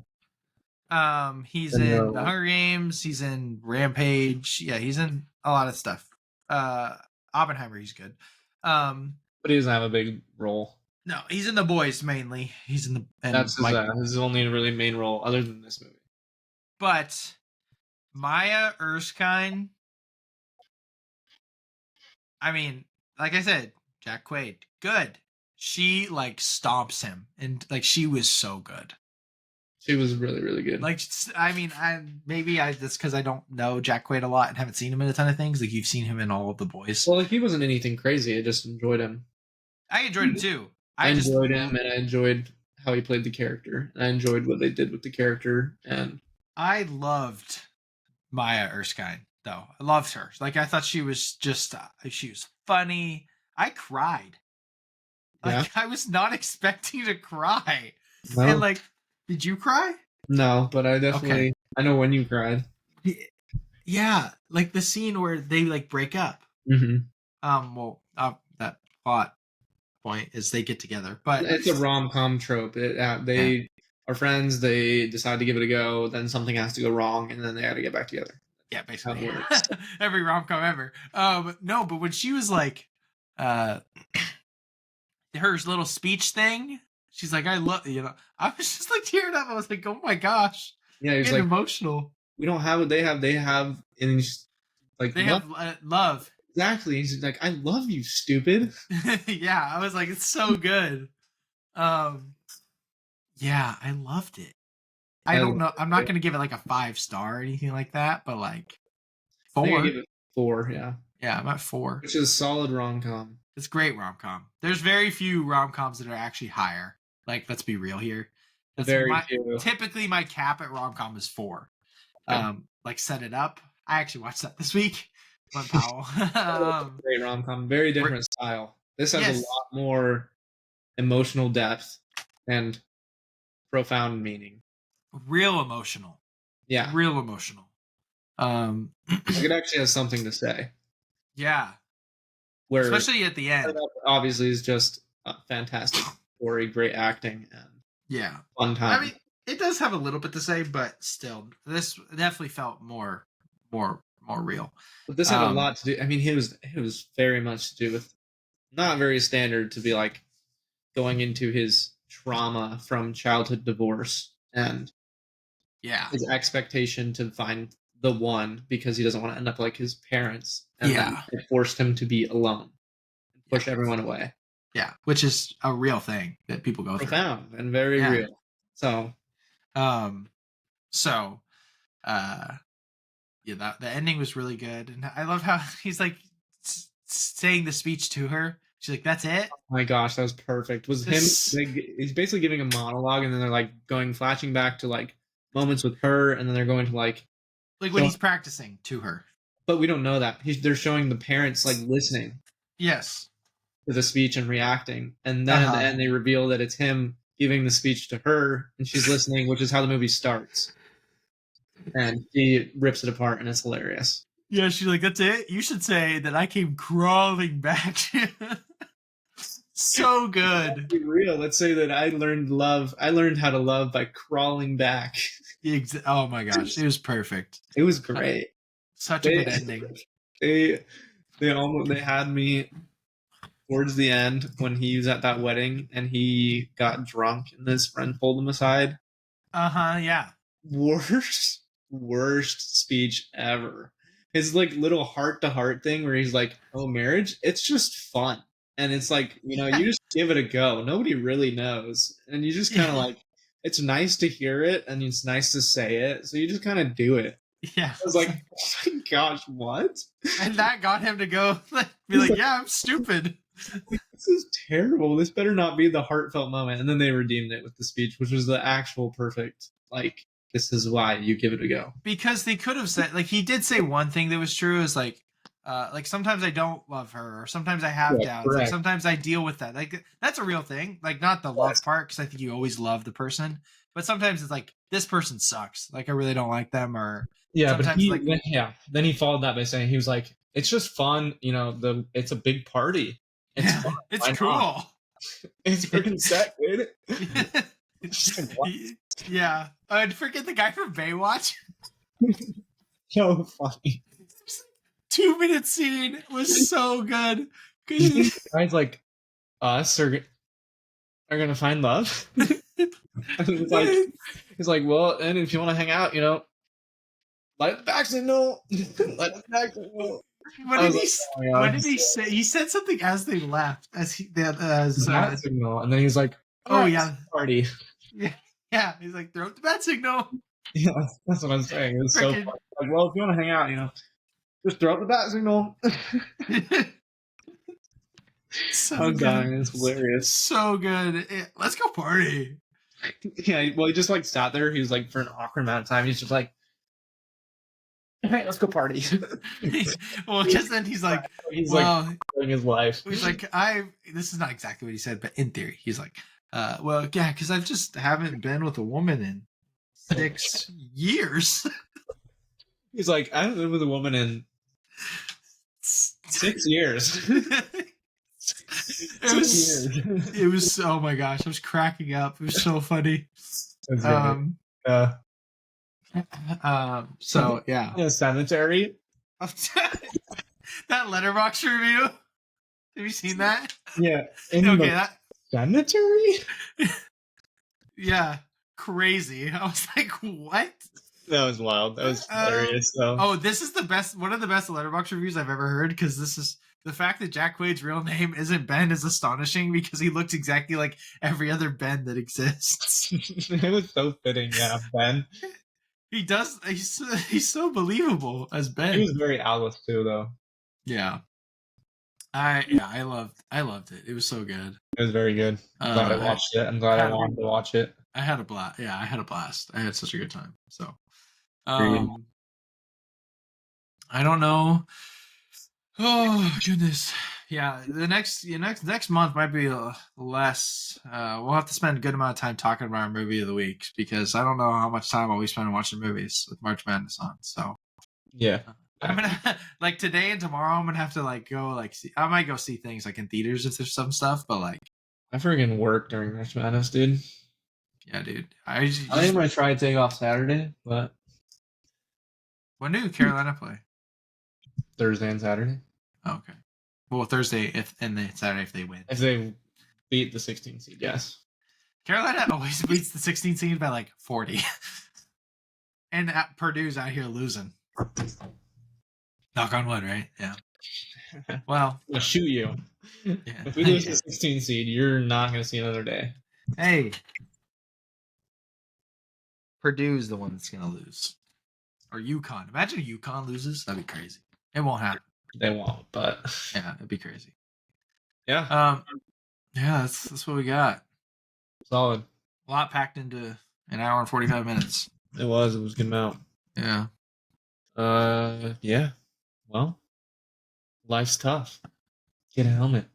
He's And, in The Hunger Games. He's in Rampage. Yeah, he's in a lot of stuff. Oppenheimer, he's good. But he doesn't have a big role. No, he's in The Boys mainly. He's in the and That's his only really main role, other than this movie. But Maya Erskine, I mean, like I said, Jack Quaid, good. She like stomps him, and like she was so good. She was really, really good. Like, I mean, that's because I don't know Jack Quaid a lot and haven't seen him in a ton of things. Like you've seen him in all of The Boys. Well, like he wasn't anything crazy. I just enjoyed him. I enjoyed him too. I enjoyed him, and I enjoyed how he played the character. And I enjoyed what they did with the character, and I loved Maya Erskine though. I loved her. Like I thought she was just she was funny. I cried. Like I was not expecting to cry. No. And like, did you cry? No, but I definitely I know when you cried. Yeah, like the scene where they like break up. Mm-hmm. That plot point is they get together, but it's a rom-com trope. They are friends. They decide to give it a go. Then something has to go wrong, and then they got to get back together. Yeah, basically every rom-com ever. No, but when she was like, her little speech thing, she's like, I love, I was just like tearing up. I was like, oh my gosh, Yeah, he's getting like, emotional. we don't have what they have. They have, and he's like, They what? have love. Exactly. He's like, I love you, stupid. Yeah, I was like, it's so good. Um, yeah, I loved it. I I don't love know. I'm not it. gonna give it like a 5 star or anything like that, but like I think I give 4. it 4. Yeah, Yeah, I'm at 4. which is solid rom com. It's great rom com. There's very few rom coms that are actually higher. Like, let's be real here. That's Very my few. typically my cap at rom com is 4. Okay. Like Set It Up. I actually watched that this week. Glenn Powell. Great rom com. Very different style. This has a yes, lot more emotional depth and profound meaning. real emotional. Yeah, Real emotional. Um, like it actually has something to say. yeah, Where especially at the end. obviously is just a fantastic story, great acting, and Yeah, fun I time. mean, it does have a little bit to say, but still, this definitely felt more real. But this had a lot to do. I mean, he was very much to do with not very standard to be like going into his trauma from childhood divorce and Yeah, his expectation to find the one because he doesn't want to end up like his parents, and then yeah, it forced him to be alone and yeah, push everyone away. yeah, which is a real thing that people go through. Profound and very Yeah. real. So Um. So, uh, yeah, the ending was really good, and I love how he's like saying the speech to her. She's like, "That's it." oh my gosh, that was perfect. Was him This, like he's basically giving a monologue and then they're like going flashing back to like moments with her and then they're going to like like when show, he's practicing to her. but we don't know that. They're showing the parents like listening Yes. to the speech and reacting. And then at the Uh-huh. end they reveal that it's him giving the speech to her and she's listening, which is how the movie starts. And he rips it apart and it's hilarious. Yeah, she's like, "That's it." You should say that I came crawling back. So good. Be real. Let's say that I learned how to love by crawling back. Oh my gosh, it was perfect. It was great. Such a They good ending. they had me towards the end when he was at that wedding and he got drunk and his friend pulled him aside. Uh-huh, yeah. Worst speech ever. His like little heart to heart thing where he's like, "Oh, marriage, it's just fun." And it's like, you just give it a go. Nobody really knows. And you just kind of like it's nice to hear it and it's nice to say it. So you just kind of do it. Yeah. I was like, "Oh my gosh, what?" And that got him to go be like, "Yeah, I'm stupid." This is terrible. This better not be the heartfelt moment. And then they redeemed it with the speech, which was the actual perfect, like, this is why you give it a go. Because they could have said, like, he did say one thing that was true is like sometimes I don't love her, or sometimes I have Yeah, doubts. Like correct. sometimes I deal with that. Like that's a real thing. Like not the love part, because I think you always love the person, but sometimes it's like this person sucks. Like I really don't like them, or Yeah, but sometimes like then he followed that by saying he was like, it's just fun, it's a big party. It's fun. it's Why cool. not? It's freaking set, dude. Just like, what? Yeah, and forget the guy from Baywatch. So funny. 2 minute scene was so good. Do you think the guys like us are gonna find love? He's like, well, and if you want to hang out, light the back signal. Light the back signal. What did he? What did he say? He said something as they left, bat signal, and then he's like, "Oh yeah, party." Yeah. He's like, "Throw up the bat signal." Yeah, that's what I'm saying. It's so funny. Like, well, if you want to hang out, just throw up the bat signal. So I'm good. dying. It's hilarious. So good. Let's go party. Yeah, well, he just like sat there. He was like, for an awkward amount of time, he's just like, "Hey, let's go party." Well, because then he's like, like living his life. He's like, this is not exactly what he said, but in theory, he's like, well, yeah, because I just haven't been with a woman in 6 years. He's like, I haven't been with a woman in 6 years. It was, oh my gosh, I was cracking up. It was so funny. So yeah. In a cemetery. That letterbox review. Have you seen that? Yeah. Okay, cemetery? Yeah, crazy. I was like, what? That was wild. That was hilarious, though. Oh, this is the best, one of the best Letterboxd reviews I've ever heard, because this is the fact that Jack Quaid's real name isn't Ben is astonishing, because he looks exactly like every other Ben that exists. It was so fitting, yeah, Ben. He does. He's so believable as Ben. He was very Alice too, though. Yeah. I loved it. It was so good. It was very good. I'm glad I watched it. I'm glad I wanted to watch it. I had a blast. Yeah, I had a blast. I had such a good time. So, Agreed. I don't know. Oh goodness. Yeah, the next month might be less. We'll have to spend a good amount of time talking about our movie of the week, because I don't know how much time I'll be spending watching movies with March Madness on. So Yeah. I'm gonna like today and tomorrow. I'm gonna have to like go like see. I might go see things like in theaters if there's some stuff, but like I freaking work during March Madness, dude. yeah, dude. I think I try to take off Saturday, but when do Carolina play? Thursday and Saturday. Oh, okay. Well, Thursday and then Saturday if they win. If they beat the 16 seed, yes. Carolina always beats the 16 seed by like 40, and Purdue's out here losing. Knock on wood, right? Yeah. Well, I'll shoot you. Yeah. If we lose the 16 seed, you're not going to see another day. Hey, Purdue's the one that's gonna lose, or UConn. Imagine UConn loses. That'd be crazy. It won't happen. They won't, but yeah, it'd be crazy. Yeah. Yeah, that's what we got. Solid. A lot packed into an hour and 45 minutes. It was a good amount. Yeah. Yeah. Well, life's tough. Get a helmet.